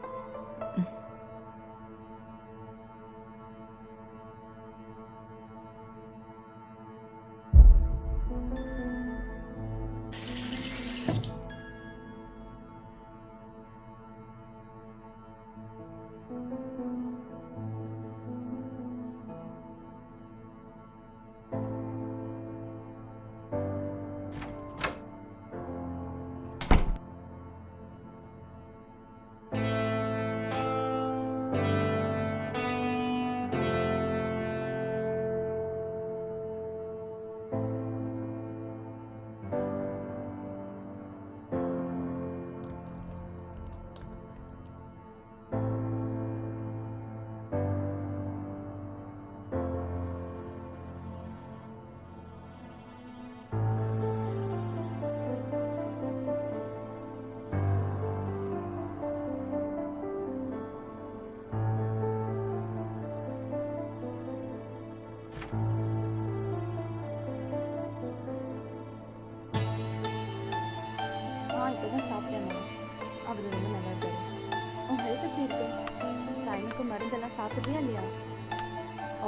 Speaker 12: இப்போதான் சாப்பிட்டேன். அவர் ரொம்ப நல்லா இருக்காரு. உன் ஹெல்த் எப்படி இருக்கு? டைமுக்கு மருந்தெல்லாம் சாப்பிட்றியா இல்லையா?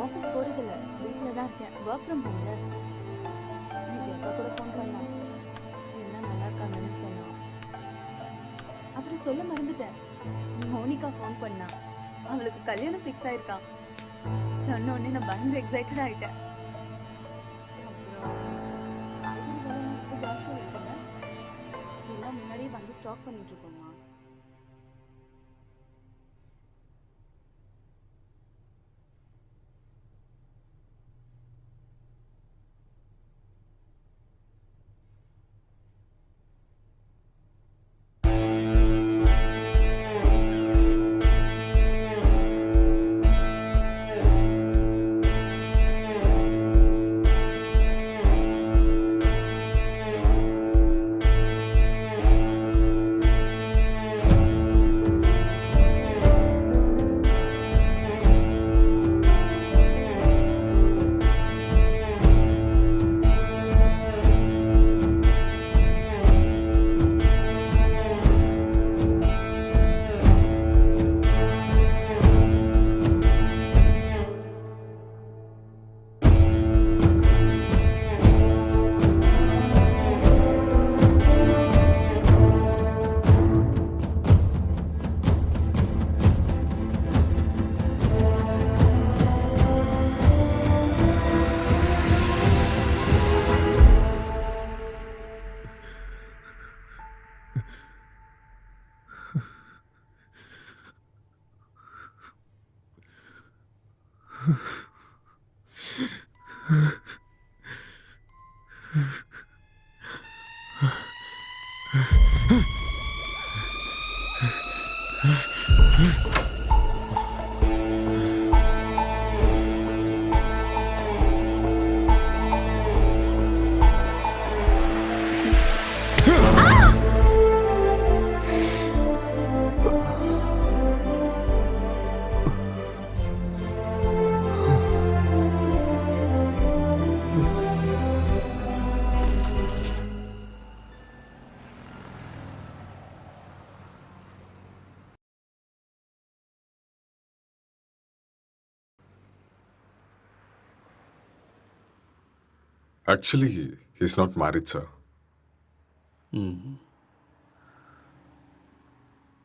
Speaker 12: ஆஃபீஸ் போகிறதில்ல, வீட்டில் தான் இருக்கேன். ஒர்க் ஃப்ரம் ஹோம்ல. நேற்று எப்போ கூட ஃபோன் பண்ணான். எல்லாம் நல்லா இருக்காங்கன்னு சொன்னான். அப்புறம் சொல்ல மறந்துட்டேன், மோனிகா ஃபோன் பண்ணா. அவளுக்கு கல்யாணம் ஃபிக்ஸ் ஆயிருக்கான். சொன்ன உடனே நான் பயங்கர எக்ஸைட்டட் ஆகிட்டேன். அப்புறம் காய்கறி விலைலாம் இப்போ ஜாஸ்தி ஆயிடுச்சுல்ல, எல்லாம் முன்னாடியே வந்து ஸ்டாக் பண்ணிட்டு இருக்கோமா.
Speaker 3: Actually he's not married sir.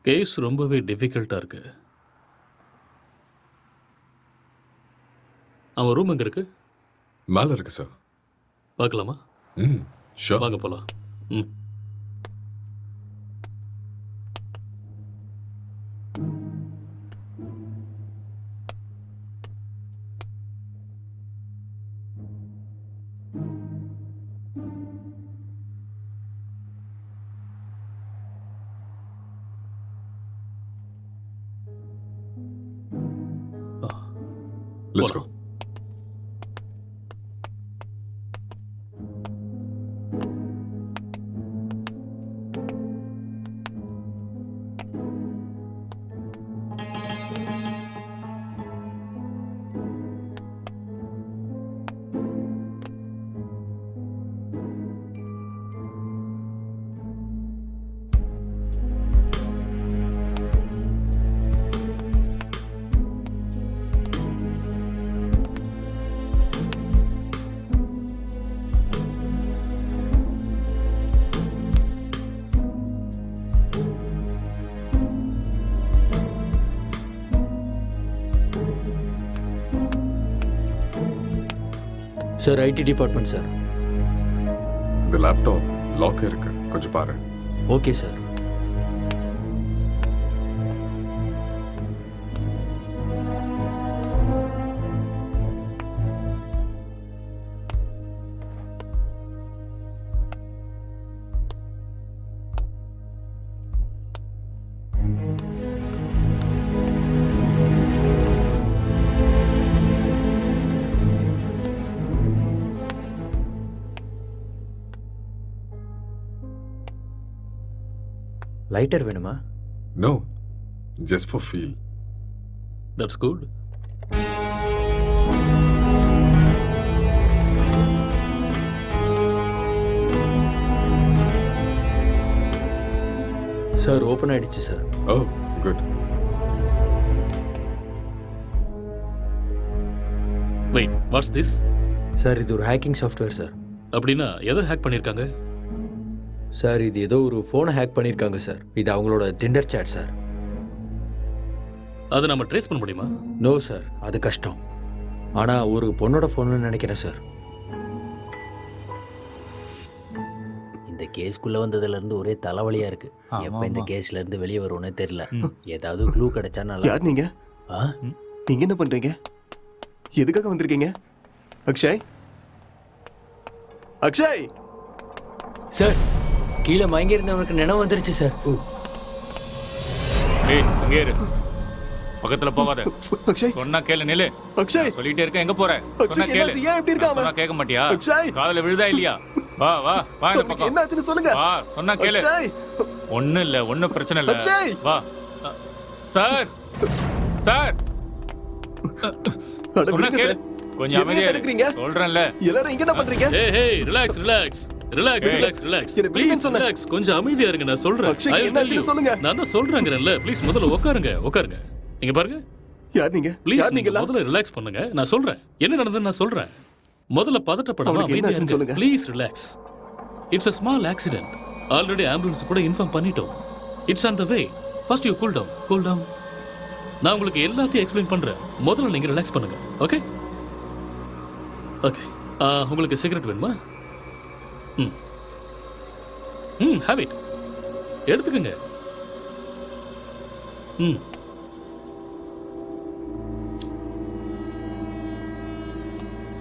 Speaker 2: Case ரொம்பவே டிஃபிகல்ட்டாக இருக்கு. அவன் ரூம் எங்கே இருக்கு?
Speaker 3: மேலே இருக்கு சார்.
Speaker 2: பார்க்கலாமா?
Speaker 3: ஷோர்.
Speaker 2: வாங்க போகலாம்.
Speaker 3: Let's go.
Speaker 10: Sir IT department sir.
Speaker 3: இந்த லேப்டாப் லாக் இருக்கு, கொஞ்சம் பாரு.
Speaker 10: Okay sir.
Speaker 11: லைட்டர் வேணுமா?
Speaker 3: No, just for feel.
Speaker 2: That's good.
Speaker 10: Sir open ஆயிடுச்சு sir.
Speaker 3: Oh good.
Speaker 2: Wait, what's this?
Speaker 10: Sir இது ஒரு ஹேக்கிங் சாஃப்ட்வேர் சார்.
Speaker 2: அப்படின்னா எதை ஹேக் பண்ணியிருக்காங்க?
Speaker 10: சார் இது ஏதோ ஒரு ஃபோனை ஹேக் பண்ணியிருக்காங்க சார். இது அவங்களோட டிண்டர் சேட் சார்.
Speaker 2: அதை நம்ம ட்ரேஸ் பண்ண முடியுமா?
Speaker 10: நோ சார், அது கஷ்டம். ஆனால் ஒரு பொண்ணோட ஃபோன்னு நினைக்கிறேன் சார்.
Speaker 11: இந்த கேஸ்க்குள்ள வந்ததுல இருந்து ஒரே தலைவலியா இருக்கு. எப்ப இந்த கேஸ்ல இருந்து வெளியே வருவோனே தெரியல. ஏதாவது க்ளூ கிடைச்சா நல்லா.
Speaker 4: யார் நீங்க? நீங்க என்ன பண்றீங்க? எதுக்காக வந்திருக்கீங்க? அக்ஷய், அக்ஷய்
Speaker 10: சார், கீழே மயங்கி இருந்தவனுக்கு நினைவு வந்துருச்சு சார்.
Speaker 2: ஏய் இங்கே இரு, பக்கத்துல போகாத.
Speaker 4: அக்ஷய்,
Speaker 2: சொன்னா கேளு. நில்லு.
Speaker 4: அக்ஷய்,
Speaker 2: சொல்லிட்டே இருக்க, எங்க போற?
Speaker 4: அக்ஷய்,
Speaker 2: சொன்னா கேளு.
Speaker 4: என்னாச்சு? ஏன் இப்படி இருக்காம?
Speaker 2: சொன்னா கேட்க மாட்டியா?
Speaker 4: அக்ஷய்,
Speaker 2: காதுல விழுதா இல்லையா? வா வா வா இந்த பக்கம்.
Speaker 4: என்னாச்சுன்னு சொல்லுங்க.
Speaker 2: வா, சொன்னா கேளு.
Speaker 4: அக்ஷய்,
Speaker 2: ஒண்ணும் இல்ல, ஒண்ணும் பிரச்சனை இல்ல.
Speaker 4: அக்ஷய்.
Speaker 2: வா. சார், சார்,
Speaker 4: அட
Speaker 2: சொன்னா
Speaker 4: விடுங்க
Speaker 2: கேளு.
Speaker 4: சார்.
Speaker 2: கொஞ்சம்
Speaker 4: எதையும்
Speaker 2: அமைதியா
Speaker 4: தடுக்கிறீங்க?
Speaker 2: இரு. சொல்றேன்ல.
Speaker 4: எல்லாரும் இங்க என்ன பண்றீங்க?
Speaker 2: ஏய் ஏய், relax relax relax relax relax.
Speaker 4: என்ன விடுங்கன்னு சொன்னேன்.
Speaker 2: ரிலாக்ஸ், கொஞ்சம் அமைதியா இருங்க, நான் சொல்றேன்.
Speaker 4: அக்ஷய்,
Speaker 2: I will tell
Speaker 4: என்னாச்சுன்னு
Speaker 2: you.
Speaker 4: சொல்லுங்க.
Speaker 2: நான் தான் சொல்றேங்கறேன்ல. ப்ளீஸ் முதல்ல உட்காருங்க, உட்காருங்க. இங்க பாருங்க.
Speaker 4: யார் நீங்க?
Speaker 2: ப்ளீஸ்
Speaker 4: யார் நீங்க?
Speaker 2: முதல்ல ரிலாக்ஸ் பண்ணுங்க. நான் சொல்றேன் என்ன நடந்ததுன்னு நான் சொல்றேன். முதல்ல பதட்டப்படாம
Speaker 4: அவனுக்கு
Speaker 2: அமைதியா
Speaker 4: என்னாச்சுன்னு
Speaker 2: இருங்க.
Speaker 4: சொல்லுங்க.
Speaker 2: Please relax. It's a small accident. Already ambulance கூட இன்ஃபார்ம் பண்ணிட்டோம். It's on the way. First you cool down. Cool down. நான் உங்களுக்கு எல்லாத்தையும் எக்ஸ்பிளைன் பண்றேன். முதல்ல நீங்க ரிலாக்ஸ் பண்ணுங்க. Okay okay. உங்களுக்கு சிகரெட் வேணுமா? ம் ம், have it. எடுத்துக்கங்க. ம்,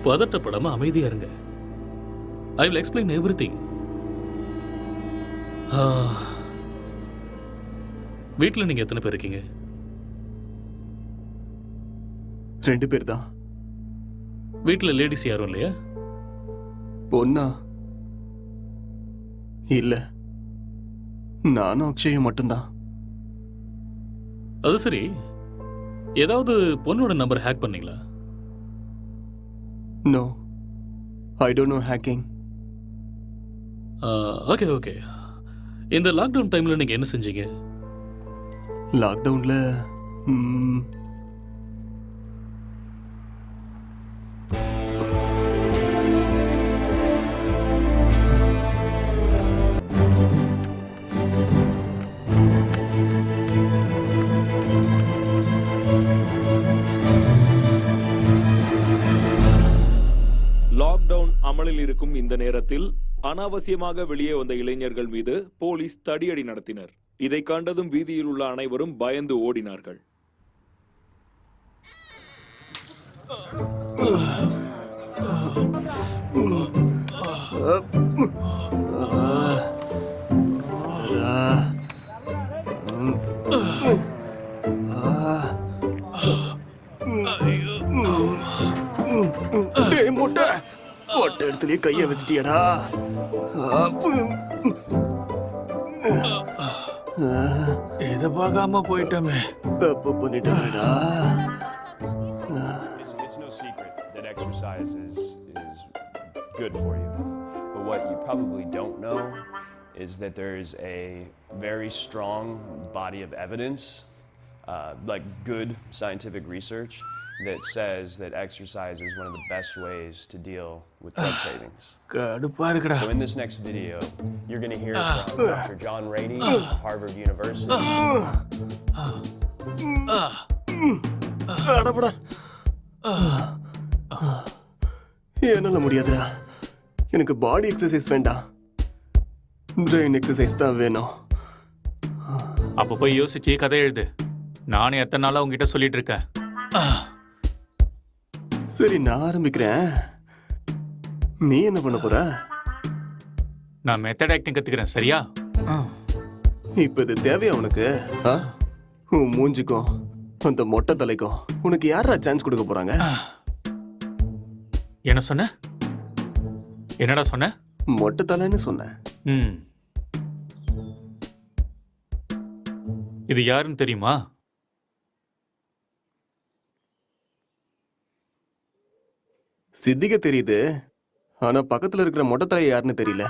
Speaker 2: பதட்டப்படாம அமைதியா இருங்க. ஐ வில் எக்ஸ்பிளைன் எவ்ரிதிங். வீட்டில் நீங்க எத்தனை பேர் இருக்கீங்க?
Speaker 4: 2 பேர் தான்.
Speaker 2: வீட்டில் லேடிஸ் யாரும் இல்லையா?
Speaker 4: பொண்ணா? இல்ல, நானும் அக்ஷயும் மட்டும்தான்.
Speaker 2: அது சரி, ஏதாவது பொண்ணோட நம்பர் ஹேக் பண்ணீங்களா?
Speaker 4: No, I don't know hacking.
Speaker 2: Okay okay. இந்த லாக்டவுன் டைம்ல நீங்க என்ன செஞ்சீங்க?
Speaker 4: லாக்டவுன்ல
Speaker 6: கொண்டிருக்கும் இந்த நேரத்தில் அனாவசியமாக வெளியே வந்த இளைஞர்கள் மீது போலீஸ் தடியடி நடத்தினர். இதை கண்டதும் வீதியில் உள்ள அனைவரும் பயந்து ஓடினார்கள்.
Speaker 4: டேய் மொட்டை, போட்ட இடத்துலயே கைய வச்சிட்டியடா.
Speaker 5: இதை பார்க்காம போயிட்டோமே.
Speaker 4: தப்பு பண்ணிட்டேடா.
Speaker 13: It's no secret that exercise is good for you. But what you probably don't know is that there is a very strong body of evidence, like good scientific research, that says that exercise is one of the best ways to deal with drug cravings.
Speaker 5: கடுப்பா இருக்குடா.
Speaker 13: So in this next video, you're going to hear from Dr. John Rady of Harvard University.
Speaker 4: அடபடா. என்னால முடியாதுடா. எனக்கு பாடி exercise வேண்டாம், brain exercise தான் வேணும்.
Speaker 1: அப்போ போய் யோசிச்சு கதை எழுது. நானும் எத்தனை நாளா உங்ககிட்ட சொல்லிட்டு இருக்கேன்.
Speaker 4: சரி, நான் ஆரம்பிக்கிறேன். நீ என்ன பண்ண போற?
Speaker 1: நான் மெத்தட் ஆக்டிங் கத்துக்கிறேன், சரியா?
Speaker 4: இப்ப இது தேவையா உனக்கு? உன் மூஞ்சிக்கும் அந்த மொட்டை தலைக்கும் உனக்கு யாரா சான்ஸ் கொடுக்க போறாங்க?
Speaker 1: என்ன சொன்ன? என்னடா சொன்ன?
Speaker 4: மொட்டை தலைன்னு சொன்னேன்.
Speaker 1: இது யாருன்னு தெரியுமா?
Speaker 4: சித்திக தெரியுது, ஆனா பக்கத்துல இருக்கிற மொட்டை தலை யாருன்னு தெரியல.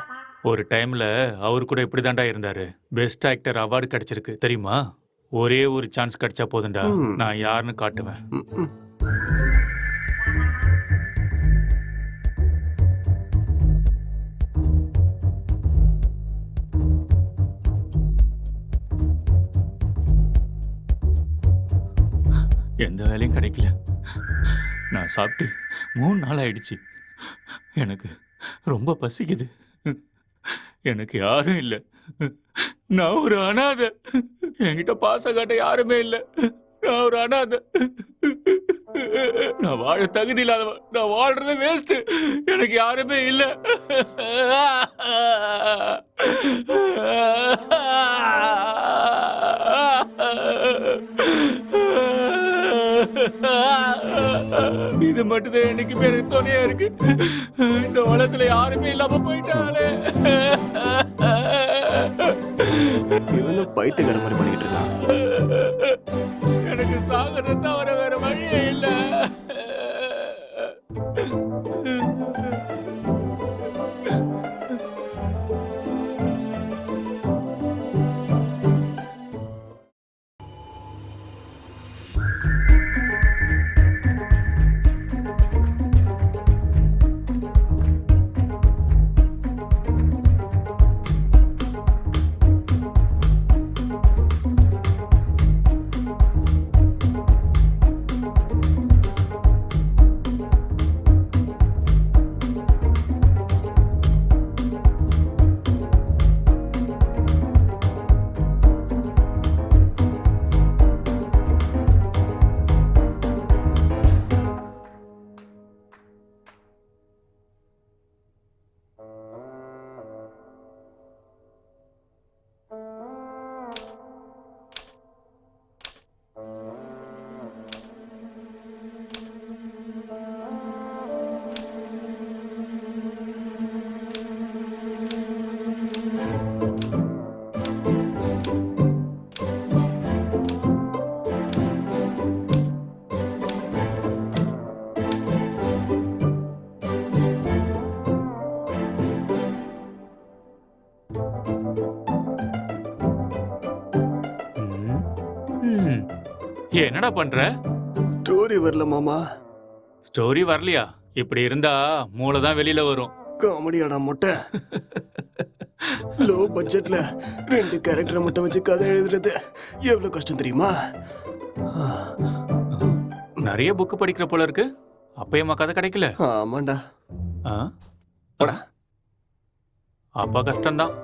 Speaker 1: ஒரு டைம்ல அவரு கூட இப்படிதான்டா இருந்தாரு. பெஸ்ட் ஆக்டர் அவார்டு கிடைச்சிருக்கு தெரியுமா? ஒரே ஒரு சான்ஸ் கிடைச்சா போதும்டா, நான் யாருன்னு காட்டுவேன். எந்த வேலையும் கிடைக்கல. நான் சாப்பிட்டு 3 நாள் ஆயிடுச்சு. எனக்கு ரொம்ப பசிக்குது. எனக்கு யாரும் இல்லை. நான் ஒரு அனாதை. என்கிட்ட பாசம் காட்ட யாருமே இல்லை. நான் ஒரு அனாதை. நான் வாழ தகுதி இல்லாதவன். நான் வாழ்றது வேஸ்ட். எனக்கு யாருமே இல்லை. இது மட்டும்தான் எனக்கு பேரு துணையா இருக்கு. இந்த உலகத்துல யாருமே இல்லாம போயிட்டாலே.
Speaker 4: இவனும் பைத்தியக்கார மாதிரி பண்ணிட்டு இருக்கான்.
Speaker 1: எனக்கு சாகறது தவிர வேற வழியே இல்லை. என்னடா பண்ற?
Speaker 4: ஸ்டோரி வரல மாமா.
Speaker 1: ஸ்டோரி வரலையா? இப்படி இருந்தா மூளை தான் வெளியில வரும்.
Speaker 4: காமெடியாடா மொட்டை. லோ பட்ஜெட்ல 2 கேரக்டரை மட்டும் வச்சு கதை எழுதுறது எவ்வளவு கஷ்டம் தெரியுமா?
Speaker 1: நிறைய புக் படிக்கிற போல இருக்கு. அப்பயமா கதை கிடைக்கல?
Speaker 4: ஆமாண்டா. போடா.
Speaker 1: அப்ப கஷ்டம்தான்.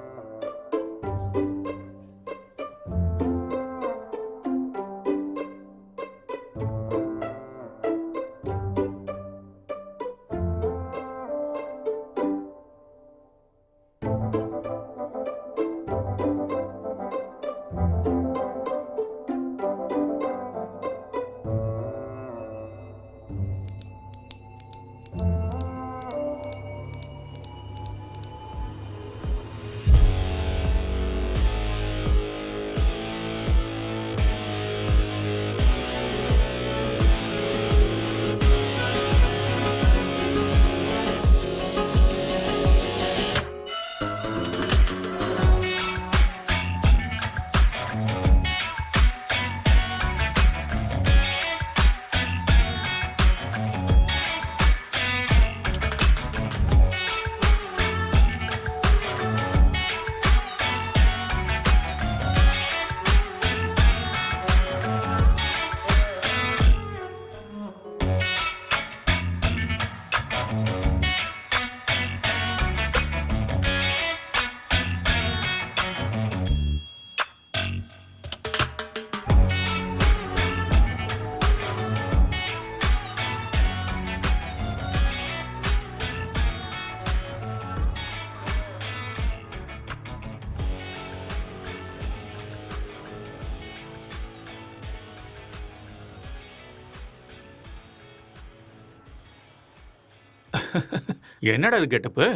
Speaker 1: என்னடா இது கெட்டப்பு?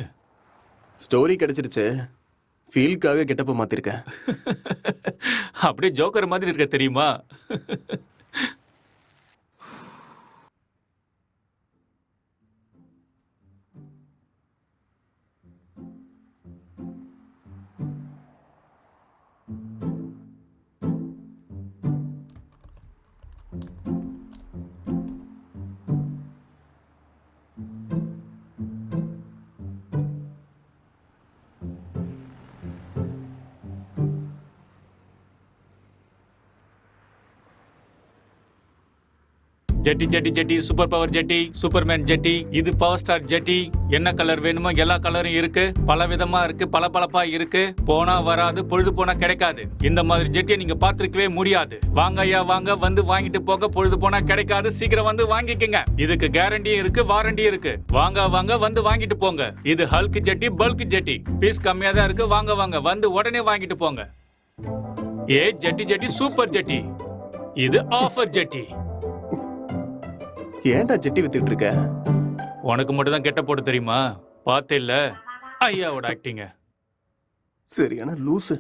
Speaker 4: ஸ்டோரி கிடைச்சிருச்சு. ஃபீல்க்காக கெட்டப்ப மாத்திருக்கேன்.
Speaker 1: அப்படியே ஜோக்கர் மாதிரி இருக்க தெரியுமா? ஜெட்டி ஜெட்டி ஜெட்டி, சூப்பர் பவர் ஜெட்டி, சூப்பர்மேன் ஜெட்டி, இது பவர் ஸ்டார் ஜெட்டி. என்ன கலர் வேணுமோ எல்லா கலரும் இருக்கு. பல விதமா இருக்கு, பளபளப்பா இருக்கு. போனா வராது, பொழுது போனா கிடைக்காது. இந்த மாதிரி ஜெட்டியை நீங்க பார்த்திருக்கவே முடியாது. வாங்க ஐயா வாங்க, வந்து வாங்கிட்டு போக. பொழுது போனா கிடைக்காது, சீக்கிரம் வந்து வாங்கிக்கங்க. இதுக்கு கேரண்டியும் இருக்கு, வாரண்டியும் இருக்கு. வாங்க வாங்க, வந்து வாங்கிட்டு போங்க. இது ஹல்க் ஜெட்டி, பல்க் ஜெட்டி. பீஸ் கம்மியா தான் இருக்கு. வாங்க வாங்க, வந்து உடனே வாங்கிட்டு போங்க. ஏ ஜெட்டி ஜெட்டி, சூப்பர் ஜெட்டி. இது ஆஃபர் ஜெட்டி.
Speaker 4: ஏன்டா ஜெட்டி வித்துட்டு இருக்க?
Speaker 1: உனக்கு மட்டும் தான் கெட்ட போட தெரியுமா? பார்த்தே இல்ல ஐயாவோட ஆக்டிங்க.
Speaker 4: சரியான லூசு.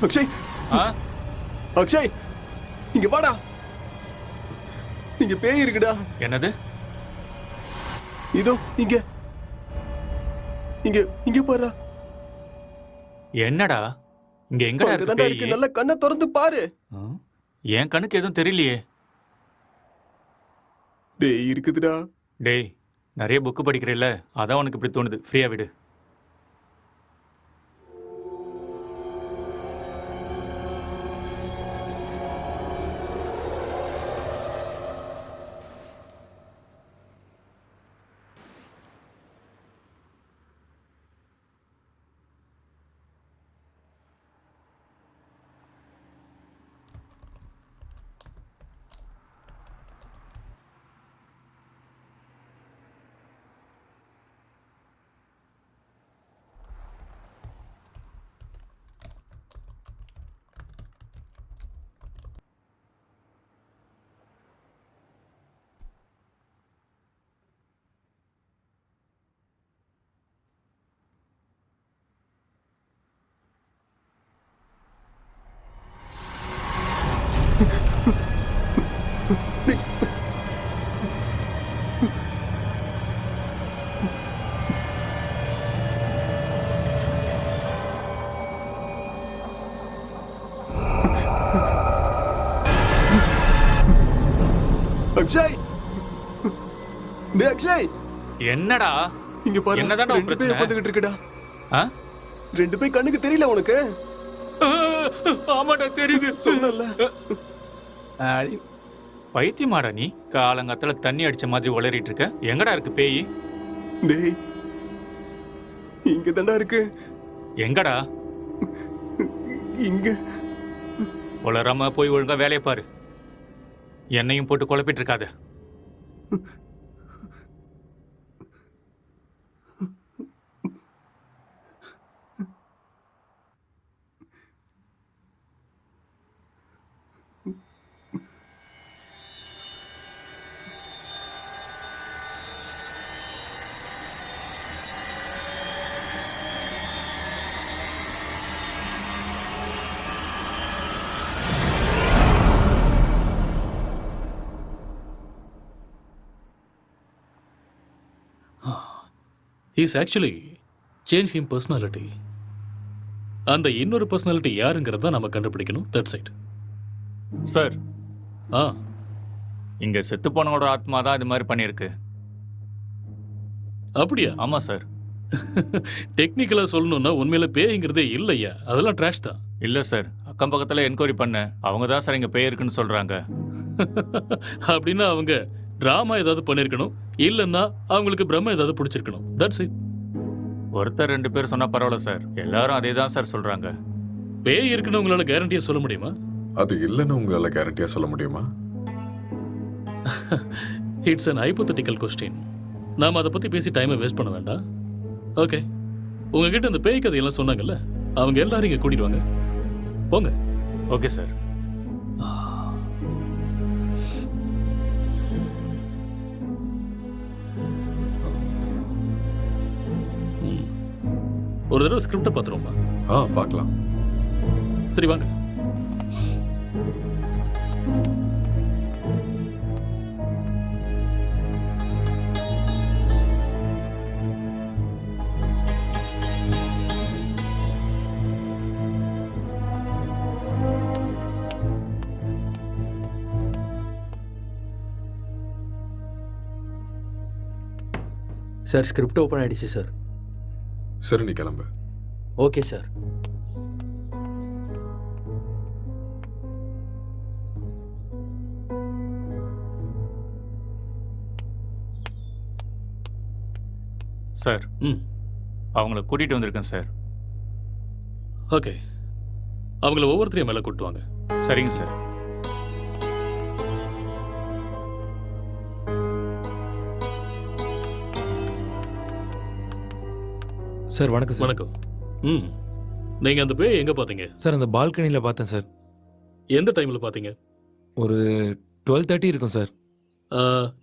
Speaker 4: அக்ஷய்,
Speaker 1: ஆ?
Speaker 4: அக்ஷய், இங்க வாடா. இங்க பேய் இருக்குடா.
Speaker 1: என்னது?
Speaker 4: இதோ இங்க இங்க இங்க பாரு.
Speaker 1: என்னடா இங்க எங்கடா இருக்கு
Speaker 4: அங்கதான்டா
Speaker 1: பேய்?
Speaker 4: இருக்கு. நல்ல கண்ணை திறந்து பாரு.
Speaker 1: ஆ? என் கண்ணுக்கு எதுவும் தெரியலையே.
Speaker 4: டேய் இருக்குதுடா.
Speaker 1: டேய் நிறைய புக்கு படிக்கிறேல்ல, அதான் உனக்கு இப்படி தோணுது. ஃப்ரீயா விடு.
Speaker 4: அக்ஷய், டேய் அக்ஷய்,
Speaker 1: என்னடா
Speaker 4: இங்க பாரு.
Speaker 1: என்னதான்டா உன்
Speaker 4: 2 பேய்
Speaker 1: பிரச்சனை?
Speaker 4: உட்கார்ந்துகிட்டு இருக்குடா.
Speaker 1: ஆ?
Speaker 4: 2 பேய் கண்ணுக்கு தெரியல உனக்கு?
Speaker 1: ஆமாடா தெரியுது.
Speaker 4: சொன்னல.
Speaker 1: பைத்தியமாடா நீ? காலங்காத்தால தண்ணி அடிச்ச மாதிரி உளறிட்டு இருக்க. எங்கடா இருக்கு பேய்?
Speaker 4: டேய், இங்க தான்டா இருக்கு.
Speaker 1: எங்கடா?
Speaker 4: இங்க.
Speaker 1: உளராம போய் ஒழுங்கா வேலையை பாரு. என்னையும் போட்டு குழப்பிட்டு இருக்காத.
Speaker 2: He's actually changed him personality. அந்த இன்னொரு பர்சனாலிட்டி யாருங்கிறத நம்ம கண்டுபிடிக்கணும். That's it.
Speaker 1: சார்,
Speaker 2: ஆ,
Speaker 1: இங்க செத்து போனவோட ஆத்மா தான் இது மாதிரி பண்ணிருக்கு.
Speaker 2: அப்படியா?
Speaker 1: ஆமா சார்.
Speaker 2: டெக்னிக்கலா சொல்லணும்னா உண்மையில பேய்ங்கிறதே இல்லையா, அதெல்லாம் ட்ராஷ் தான்.
Speaker 1: இல்ல சார், அக்கம் பக்கத்துல என்கொயரி பண்ண அவங்க தான் சார் இங்க பேய் இருக்குன்னு சொல்றாங்க.
Speaker 2: அப்படின்னா அவங்க டிராமா ஏதாவது பண்ணிருக்கணும், இல்லைன்னா அவங்களுக்கு பிரம்ம ஏதாவது பிடிச்சிருக்கணும். That's it.
Speaker 1: ஒருத்தர் 2 பேர் சொன்னா பரவாயில்ல சார், எல்லாரும் அதே தான் சார் சொல்றாங்க.
Speaker 2: பேய் இருக்குன்னு உங்களால கேரண்டியா சொல்ல முடியுமா?
Speaker 3: அது இல்லைன்னு உங்களால கேரண்டியா சொல்ல முடியுமா?
Speaker 2: It's an hypothetical question. நாம அதை பத்தி பேசி டைமை வேஸ்ட் பண்ண வேண்டாம். ஓகே, உங்ககிட்ட இந்த பேய் கதையெல்லாம் சொன்னாங்கல்ல, அவங்க எல்லாரும் இங்க கூட்டிட்டு வாங்க. போங்க.
Speaker 1: Okay sir.
Speaker 2: ஒரு தடவை ஸ்கிரிப்டை பார்த்துருவோமா?
Speaker 3: பார்க்கலாம்.
Speaker 2: சரி வாங்க.
Speaker 10: சார், ஸ்கிரிப்ட் ஓப்பன் ஆயிடுச்சு சார்.
Speaker 3: சரி, நீ கிளம்பு.
Speaker 10: Okay sir.
Speaker 1: சார்,
Speaker 2: ம்,
Speaker 1: அவங்கள கூட்டிட்டு வந்திருக்கேன் சார்.
Speaker 2: ஓகே. அவங்கள ஒவ்வொருத்தரையும் மேலே கூட்டு வாங்க.
Speaker 1: சரிங்க சார்.
Speaker 6: சார் வணக்கம் சார்.
Speaker 2: வணக்கம். ம், நீங்க அந்த பேய் எங்க பாத்தீங்க?
Speaker 6: சார் அந்த பால்கனியில் பார்த்தேன் சார்.
Speaker 2: எந்த டைம்ல பாத்தீங்க?
Speaker 6: ஒரு 12:30 இருக்கும் சார்.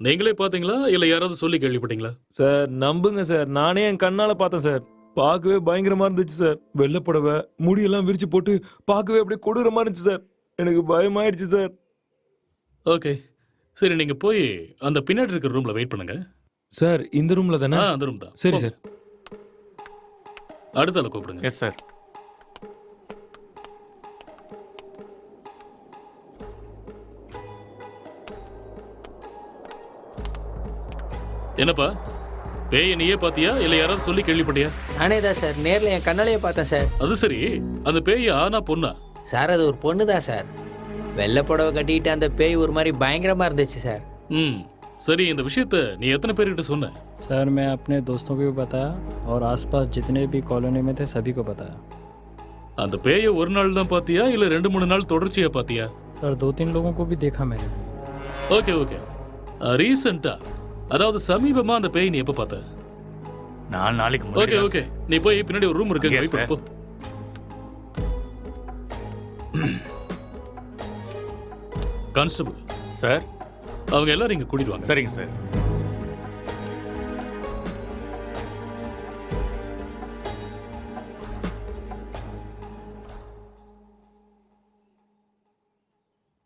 Speaker 2: நீங்களே பாத்தீங்களா இல்ல யாராவது சொல்லி கேள்விப்பட்டீங்களா?
Speaker 6: சார் நம்புங்க சார், நானே என் கண்ணால் பார்த்தேன் சார். பார்க்கவே பயங்கரமாக இருந்துச்சு சார். வெள்ளைப்படவை முடியெல்லாம் விரிச்சு போட்டு பார்க்கவே அப்படியே கொடூரமாக இருந்துச்சு சார். எனக்கு பயமாயிடுச்சு சார்.
Speaker 2: ஓகே, சரி, நீங்க போய் அந்த பின்னாடி இருக்கிற ரூம்ல வெயிட் பண்ணுங்க.
Speaker 6: சார் இந்த ரூமில் தானே?
Speaker 2: அந்த ரூம் தான்.
Speaker 6: சரி சார்.
Speaker 2: அடுத்த ஆளை கூப்பிடுங்க.
Speaker 1: Yes sir.
Speaker 2: என்னப்பா, பேய நீயே பாத்தியா இல்ல யாராவது சொல்லி கேள்விப்பட்டியா?
Speaker 10: நானே தான் சார், நேரில் என் கண்ணாலேயே பார்த்தேன் சார்.
Speaker 2: அது சரி, அந்த பேய் ஆனா பொண்ணா?
Speaker 10: சார் அது ஒரு பொண்ணு தான் சார். வெள்ளை புடவை கட்டிட்டு அந்த பேய் ஒரு மாதிரி பயங்கரமாக இருந்துச்சு சார்.
Speaker 2: ம், சரி, இந்த விஷயத்த நீ எத்தனை பேர்கிட்ட சொன்ன?
Speaker 5: सर मैं अपने दोस्तों को भी बताया और आसपास जितने भी कॉलोनी में थे सभी को बताया.
Speaker 2: அந்த பேய ஒரு நாள் தான் பாத்தியா இல்ல 2-3 நாள் தொடர்ச்சியா பாத்தியா?
Speaker 5: सर 2-3 लोगों को भी देखा मैंने.
Speaker 2: Okay okay. ரீசெண்டா, அதாவது சமீபமா அந்த பேய் நீ எப்ப பார்த்த?
Speaker 1: 4 நாளைக்கு
Speaker 2: ஓகே
Speaker 1: முன்னாடி
Speaker 2: ஓகே, நீ போய் பின்னாடி ஒரு ரூம் இருக்கு,
Speaker 1: அங்கேயா
Speaker 2: வெயிட் பண்ணு, போ. Constable
Speaker 1: sir.
Speaker 2: அவங்க எல்லாரும் இங்க கூட்டிட்டு வாங்க.
Speaker 1: சரிங்க சார்.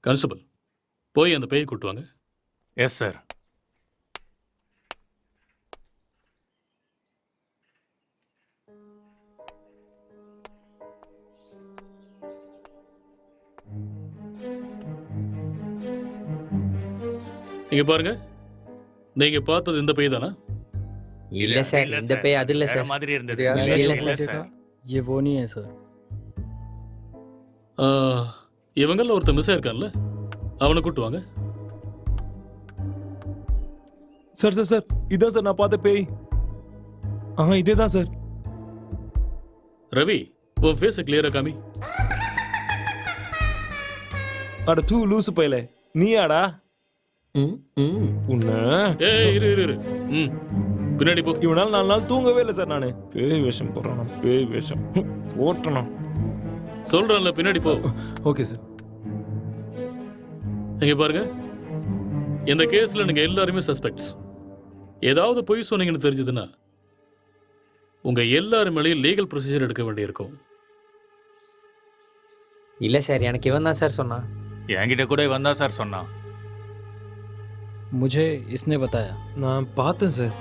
Speaker 2: கான்ஸ்டபிள், போய் அந்த பேயை கூட்டு வாங்க.
Speaker 1: Yes sir.
Speaker 2: நீங்க பாருங்க, நீங்க பார்த்தது இந்த பேய் தானா?
Speaker 10: இல்ல சார், இந்த பேய் அது இல்ல
Speaker 1: வேற
Speaker 10: சார்.
Speaker 1: மாதிரி இருந்தது.
Speaker 5: இது யாரு
Speaker 1: இல்ல
Speaker 10: சார்?
Speaker 1: சார்.
Speaker 5: ये वो नहीं है सर.
Speaker 2: இவங்கள ஒருத்தன் மிஸ் ஆயிருக்கான்ல, அவனை கூட்டு வாங்க.
Speaker 6: சார் சார் சார், இதான் சார் நான் பார்த்த பேய். இதே தான் சார்.
Speaker 2: ரவி, உன் ஃபேஸை கிளியரா காமி.
Speaker 6: அட தூ லூசு பையலே, நீயாடா? உன்ன
Speaker 2: ஏய் இரு இரு இரு. பின்னாடி போ.
Speaker 6: இவனால 4 நாள் தூங்கவே இல்லை சார். நானு பேய் வேஷம் போடுறான். பேய் வேஷம் போட்டனா
Speaker 2: சொல்றேன்ல, பின்னாடி போ.
Speaker 6: Okay sir.
Speaker 2: இங்க பாருங்க, இந்த கேஸ்ல நீங்க எல்லாருமே சஸ்பெக்ட்ஸ். ஏதாவது பொய் சொன்னீங்கன்னு தெரிஞ்சதுன்னா உங்க எல்லாரும் மேலேயும் லீகல் ப்ரொசீஜர் எடுக்க வேண்டியிருக்கும்.
Speaker 10: இல்ல சார், எனக்கு இவன் தான் சார் சொன்னான்.
Speaker 1: என்கிட்ட கூட இவன் தான் சார் சொன்னான்.
Speaker 5: मुझे इसने बताया.
Speaker 6: நான் பார்த்தேன் சார்.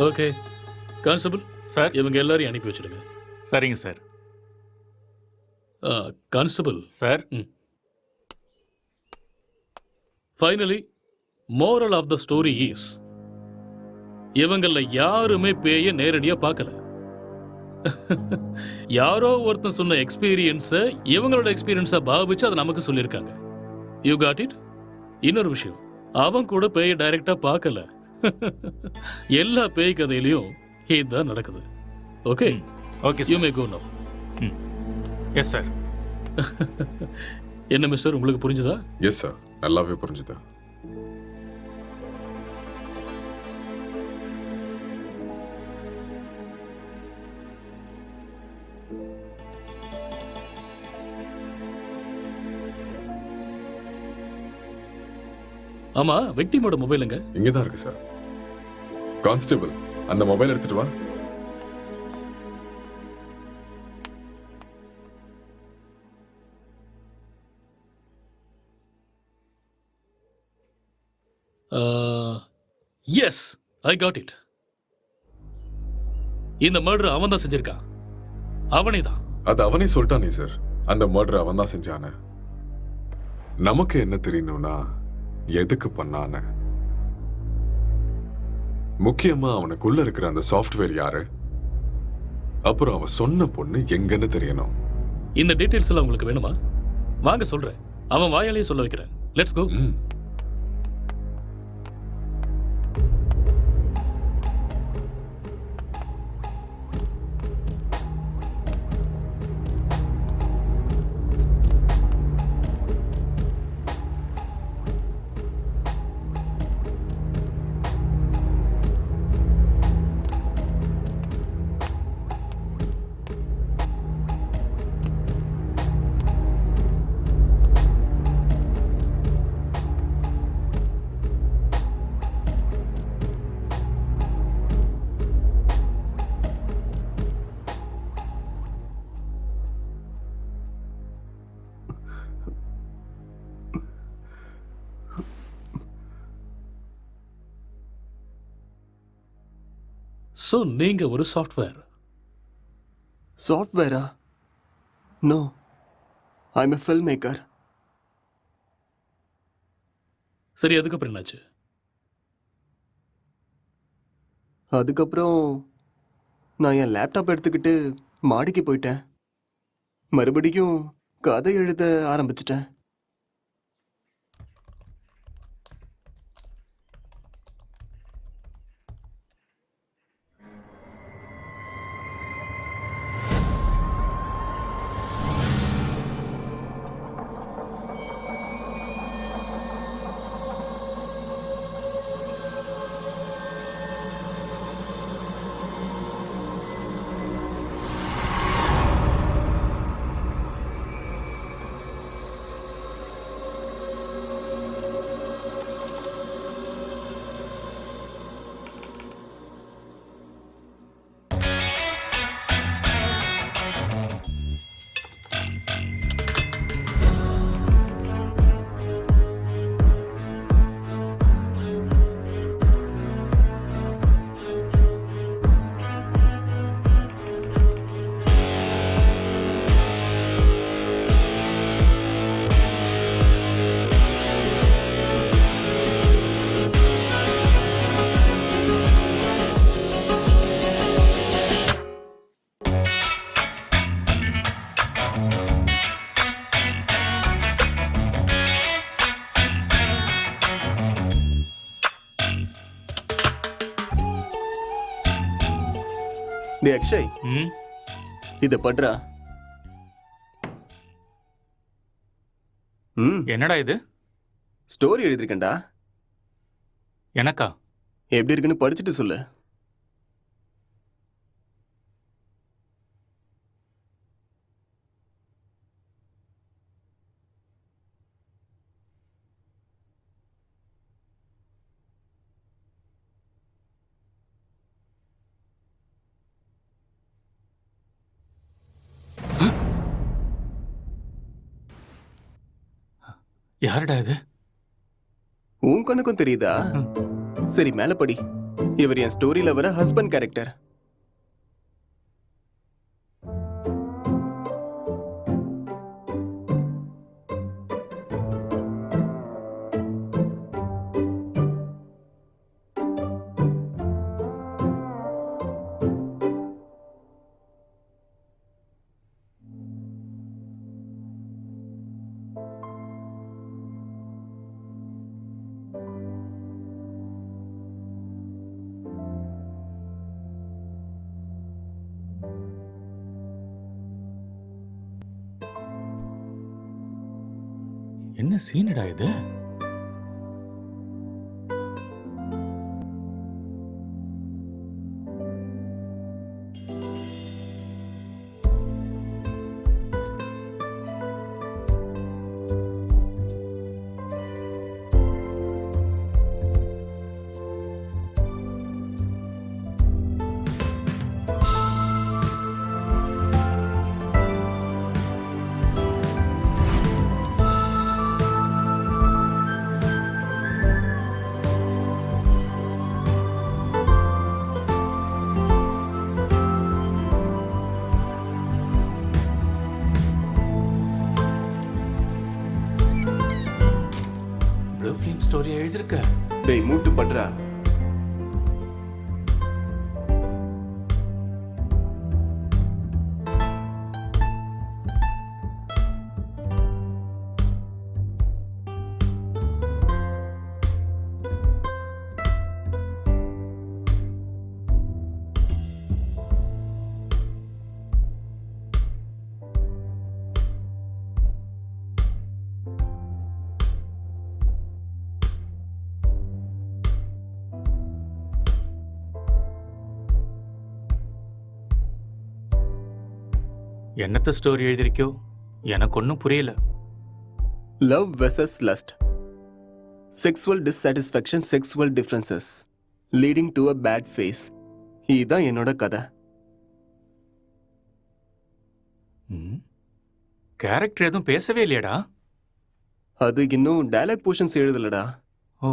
Speaker 2: Okay constable
Speaker 1: sir.
Speaker 2: இவங்க எல்லாரையும் அனுப்பி வச்சிடுங்க.
Speaker 1: சரிங்க sir.
Speaker 2: Constable
Speaker 1: sir.
Speaker 2: Finally moral of the story is, இவங்கள யாருமே பேய நேரடியா பார்க்கல. யாரோ ஒருத்தன் சொன்ன எக்ஸ்பீரியன்ஸை இவங்களோட எக்ஸ்பீரியன்ஸா பாவிச்சு அதை நமக்கு சொல்லியிருக்காங்க. You got it? இன்னொரு விஷயம், அவன் கூட பேயை டைரக்டா பார்க்கல. எல்லா பேய் கதையிலையும் இதுதான் நடக்குது. Okay
Speaker 1: okay
Speaker 2: you may go now.
Speaker 1: Yes sir.
Speaker 2: என்ன மிஸ்டர், உங்களுக்கு புரிஞ்சுதா?
Speaker 3: எஸ் சார், நல்லாவே புரிஞ்சுது.
Speaker 2: ஆமா, விக்டிமோட மொபைலுங்க?
Speaker 3: இங்கதான் இருக்கு சார். கான்ஸ்டபிள், அந்த மொபைல் எடுத்துட்டு வா.
Speaker 2: Yes, I got it. இந்த மர்டர் அவன் தான் செஞ்சிருக்கான். அவனே தான்.
Speaker 3: அது அவனே சொல்லிட்டானே சார், அந்த மர்டர் அவன் தான் செஞ்சானே. நமக்கு என்ன தெரியணும்னா எதுக்கு பண்ணானே. முக்கியமா அவனுக்குள்ள இருக்கிற அந்த சாஃப்ட்வேர் யாரு, அப்புறம் அவன் சொன்ன பொண்ணு எங்கன்னு தெரியணும்.
Speaker 2: இந்த டீடைல்ஸ் எல்லாம் உங்களுக்கு வேணுமா? வாங்க சொல்றேன். அவன் வாயாலேயே சொல்ல வைக்கிறேன். Let's go. ஸோ நீங்க ஒரு சாஃப்ட்வேர்.
Speaker 4: சாஃப்ட்வேரா? No, I am a filmmaker.
Speaker 2: சரி, அதுக்கப்புறம் என்னாச்சு?
Speaker 4: அதுக்கப்புறம் நான் என் லேப்டாப் எடுத்துக்கிட்டு மாடிக்கு போயிட்டேன். மறுபடியும் கதை எழுத ஆரம்பிச்சிட்டேன். டே அக்ஷய்,
Speaker 1: ம்
Speaker 4: இத பண்றா.
Speaker 1: என்னடா இது?
Speaker 4: ஸ்டோரி எழுதிருக்கேன்டா.
Speaker 1: எனக்கா?
Speaker 4: எப்படி இருக்குன்னு படிச்சுட்டு சொல்லு.
Speaker 1: யாருடா இது?
Speaker 4: உன் கண்ணுக்கும் தெரியுதா? சரி, மேல படி. இவர் என் ஸ்டோரியில வர ஹஸ்பண்ட் கேரக்டர்.
Speaker 1: என்ன சீனடா இது? ப்ளூ ஃபிலிம் ஸ்டோரி எழுதிருக்க?
Speaker 4: டேய் மூட்டு பண்றா.
Speaker 1: என்னத்த ஸ்டோரி எழுதிருக்கியோ எனக்கு ஒன்றும் புரியல.
Speaker 4: Love versus lust, sexual dissatisfaction, sexual differences leading to a bad phase. இதுதான் என்னோட கதை.
Speaker 1: கேரக்டர் எதுவும் பேசவே இல்லையாடா?
Speaker 4: அது இன்னும் டயலாக் போர்ஷன்ஸ் எழுதலடா.
Speaker 1: ஓ,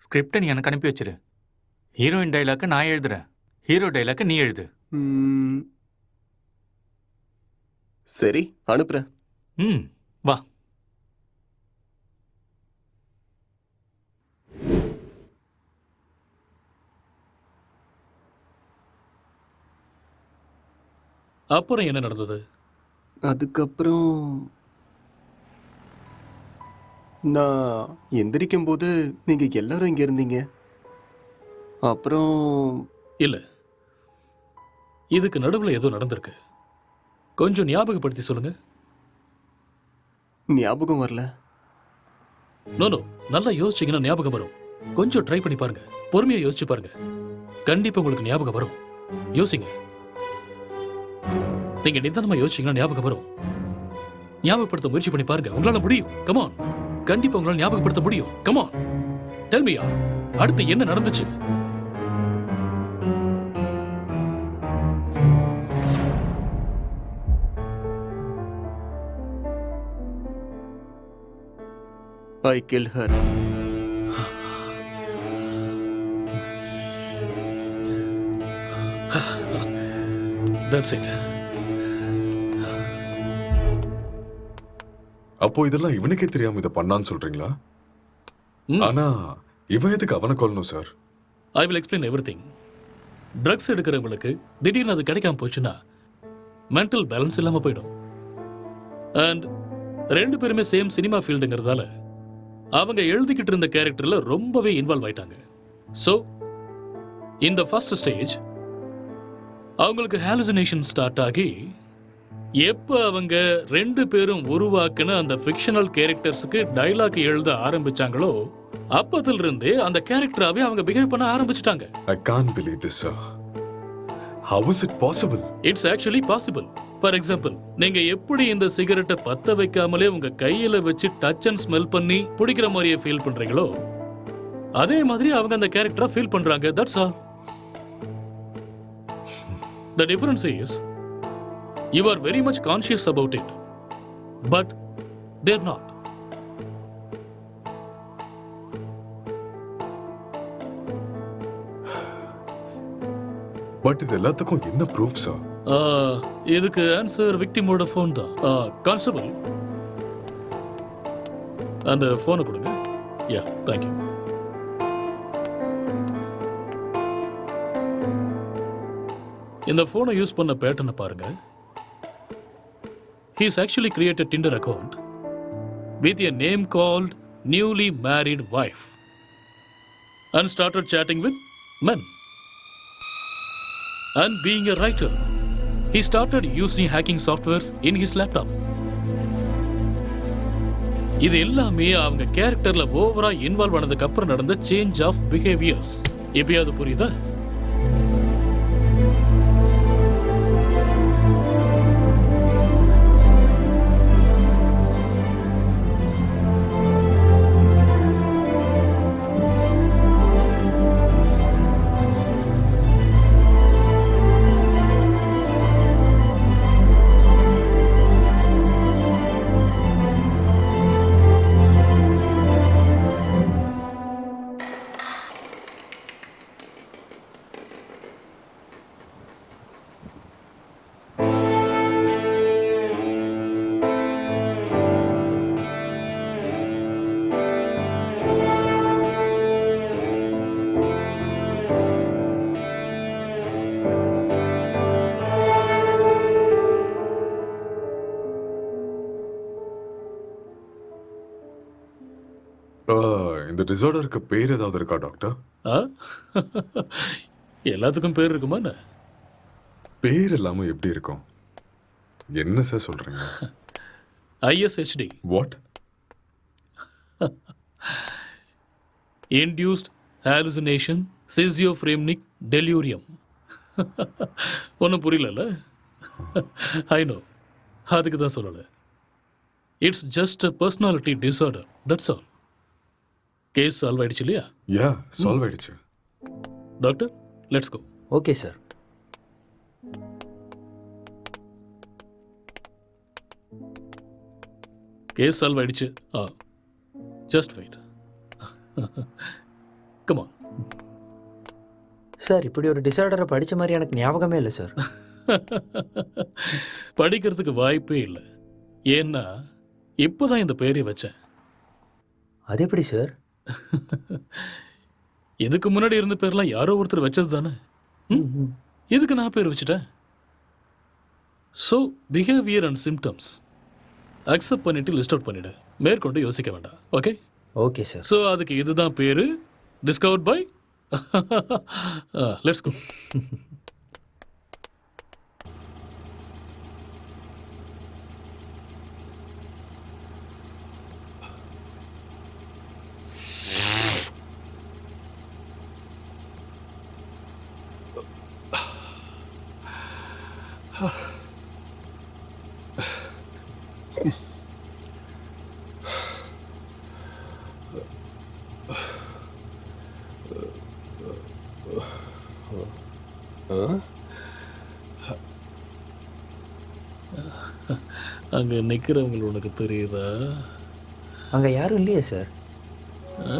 Speaker 1: ஸ்கிரிப்டை நீ எனக்கு அனுப்பி வச்சிரு. ஹீரோயின் டைலாக்கை நான் எழுதுறேன், ஹீரோ டைலாக்கை நீ எழுது.
Speaker 4: சரி, அனுப்புறேன்.
Speaker 1: வா.
Speaker 2: அப்புறம் என்ன நடந்தது?
Speaker 4: அதுக்கப்புறம் நான் எந்திரிக்கும் போது நீங்க எல்லாரும் இங்க இருந்தீங்க. அப்புறம்
Speaker 2: இல்ல, இதுக்கு நடுவுல ஏதோ நடந்திருக்கு. கொஞ்சம் ஞாபகப்படுத்தி சொல்லுங்க.
Speaker 4: ஞாபகம் வரல.
Speaker 2: நோ, நல்லா யோசிச்சீங்கன்னா ஞாபகம் வரும். கொஞ்சம் ட்ரை பண்ணி பாருங்க, பொறுமையா யோசிச்சு பாருங்க. கண்டிப்பா உங்களுக்கு ஞாபகம் வரும். யோசிங்க. நீங்க நிதானமா யோசிச்சீங்கன்னா ஞாபகம் வரும். ஞாபகப்படுத்த முயற்சி பண்ணி பாருங்க, உங்களால முடியும். கமான், கண்டிப்பா உங்களால ஞாபகப்படுத்த முடியும். கமான், டெல் மீ யார், அடுத்து என்ன நடந்துச்சு?
Speaker 4: I killed her.
Speaker 2: That's it.
Speaker 3: அப்போ இதெல்லாம் இவனுக்கே தெரியாம இதை பண்ணான்னு சொல்றீங்களா? ஆனா இவன் எதுக்கு அவனை கொல்லணும் sir?
Speaker 2: I will explain everything. Drugs எடுக்கிறவங்களுக்கு திடீர்னு அது கிடைக்காம போச்சுன்னா மென்டல் பேலன்ஸ் இல்லாம போயிடும். அண்ட் ரெண்டு பேருமே சேம் சினிமா ஃபீல்டுங்கிறதால அவங்க எழுதிக்கிட்டு இருந்த கேரக்டர்ல ரொம்பவே இன்வால்வ் ஆயிட்டாங்க. ஸோ இந்த ஃபர்ஸ்ட் ஸ்டேஜ் அவங்களுக்கு ஹாலுசினேஷன் ஸ்டார்ட் ஆகி எப்போ அவங்க ரெண்டு பேரும் உருவாக்குன அந்த ஃபிக்ஷனல் கேரக்டர்ஸுக்கு டைலாக் எழுத ஆரம்பிச்சாங்களோ அப்பத்துல இருந்தே அந்த கேரக்டராவே அவங்க பிஹேவ் பண்ண ஆரம்பிச்சிட்டாங்க.
Speaker 3: I can't believe this, sir. How is it possible?
Speaker 2: It's actually possible. For example, நீங்க எப்படி இந்த சிகரெட்டை பத்த வைக்காமலே உங்க கையில வச்சு டச் அண்ட் ஸ்மெல் பண்ணி பிடிக்கிற மாதிரியே ஃபீல் பண்றீங்களோ அதே மாதிரி அவங்க அந்த கேரக்டரா ஃபீல் பண்றாங்க. That's all. The difference is you are very much conscious about it, but they're not.
Speaker 3: But இது எல்லாத்துக்கும் என்ன ப்ரூஃப், சார்?
Speaker 2: இதுக்கு ஆன்சர் விக்டிமோட ஃபோன் தான். கான்ஸ்டபிள், அந்த ஃபோனை கொடுங்க. யா, தேங்க்யூ. இந்த ஃபோனை யூஸ் பண்ண பேட்டர்னை பாருங்க. He's actually created Tinder account with a name called newly married wife and started chatting with men. And being a writer, he started using hacking softwares in his laptop. இது எல்லாமே அவங்க கேரக்டர்ல ஓவரா இன்வால்வ் ஆனதுக்கு அப்புறம் நடந்த சேஞ்ச் ஆஃப் பிஹேவியர்ஸ். எப்பயாவது புரியுதா?
Speaker 3: இந்த டிசார்டருக்கு பேர் ஏதாவது இருக்கா டாக்டர்?
Speaker 2: எல்லாத்துக்கும் பேர் இருக்குமா?
Speaker 3: பேர் இல்லாம எப்படி இருக்கும்? என்ன சார் சொல்றீங்க?
Speaker 2: ISHD.
Speaker 3: What?
Speaker 2: Induced hallucination schizophrenic delirium. ஒன்றும் புரியல. ஐ நோ, அதுக்கு தான் சொல்லலை. It's just a personality disorder, that's all. Case solve ஆயிடுச்சு இல்லையா?
Speaker 3: யா, சால்வ் ஆயிடுச்சு.
Speaker 2: Doctor, let's go.
Speaker 11: Okay sir.
Speaker 2: Case solve ஆயிடுச்சு. Just wait. Come on.
Speaker 11: Sir, இப்படி ஒரு டிசார்டரை படித்த மாதிரி எனக்கு ஞாபகமே இல்லை சார்.
Speaker 2: படிக்கிறதுக்கு வாய்ப்பே இல்லை. ஏன்னா இப்போதான் இந்த பேரை வச்சேன்.
Speaker 11: அது எப்படி சார்?
Speaker 2: இதுக்கு முன்னாடி இருந்த பேர்லாம் யாரோ ஒருத்தர் வச்சது தானே. இதுக்கு நான் பேர் வச்சுட்டேன். So behaviour and symptoms accept பண்ணிட்டு லிஸ்ட் அவுட் பண்ணிடு. மேற்கொண்டு யோசிக்க வேண்டாம். ஓகே?
Speaker 11: Okay sir.
Speaker 2: ஸோ அதுக்கு இதுதான் பேரு. Discovered by. Let's go. அங்க நிக்கிறவங்க உனக்கு தெரியுதா?
Speaker 11: அங்க யாரும் இல்லையே சார்.
Speaker 2: ஆ?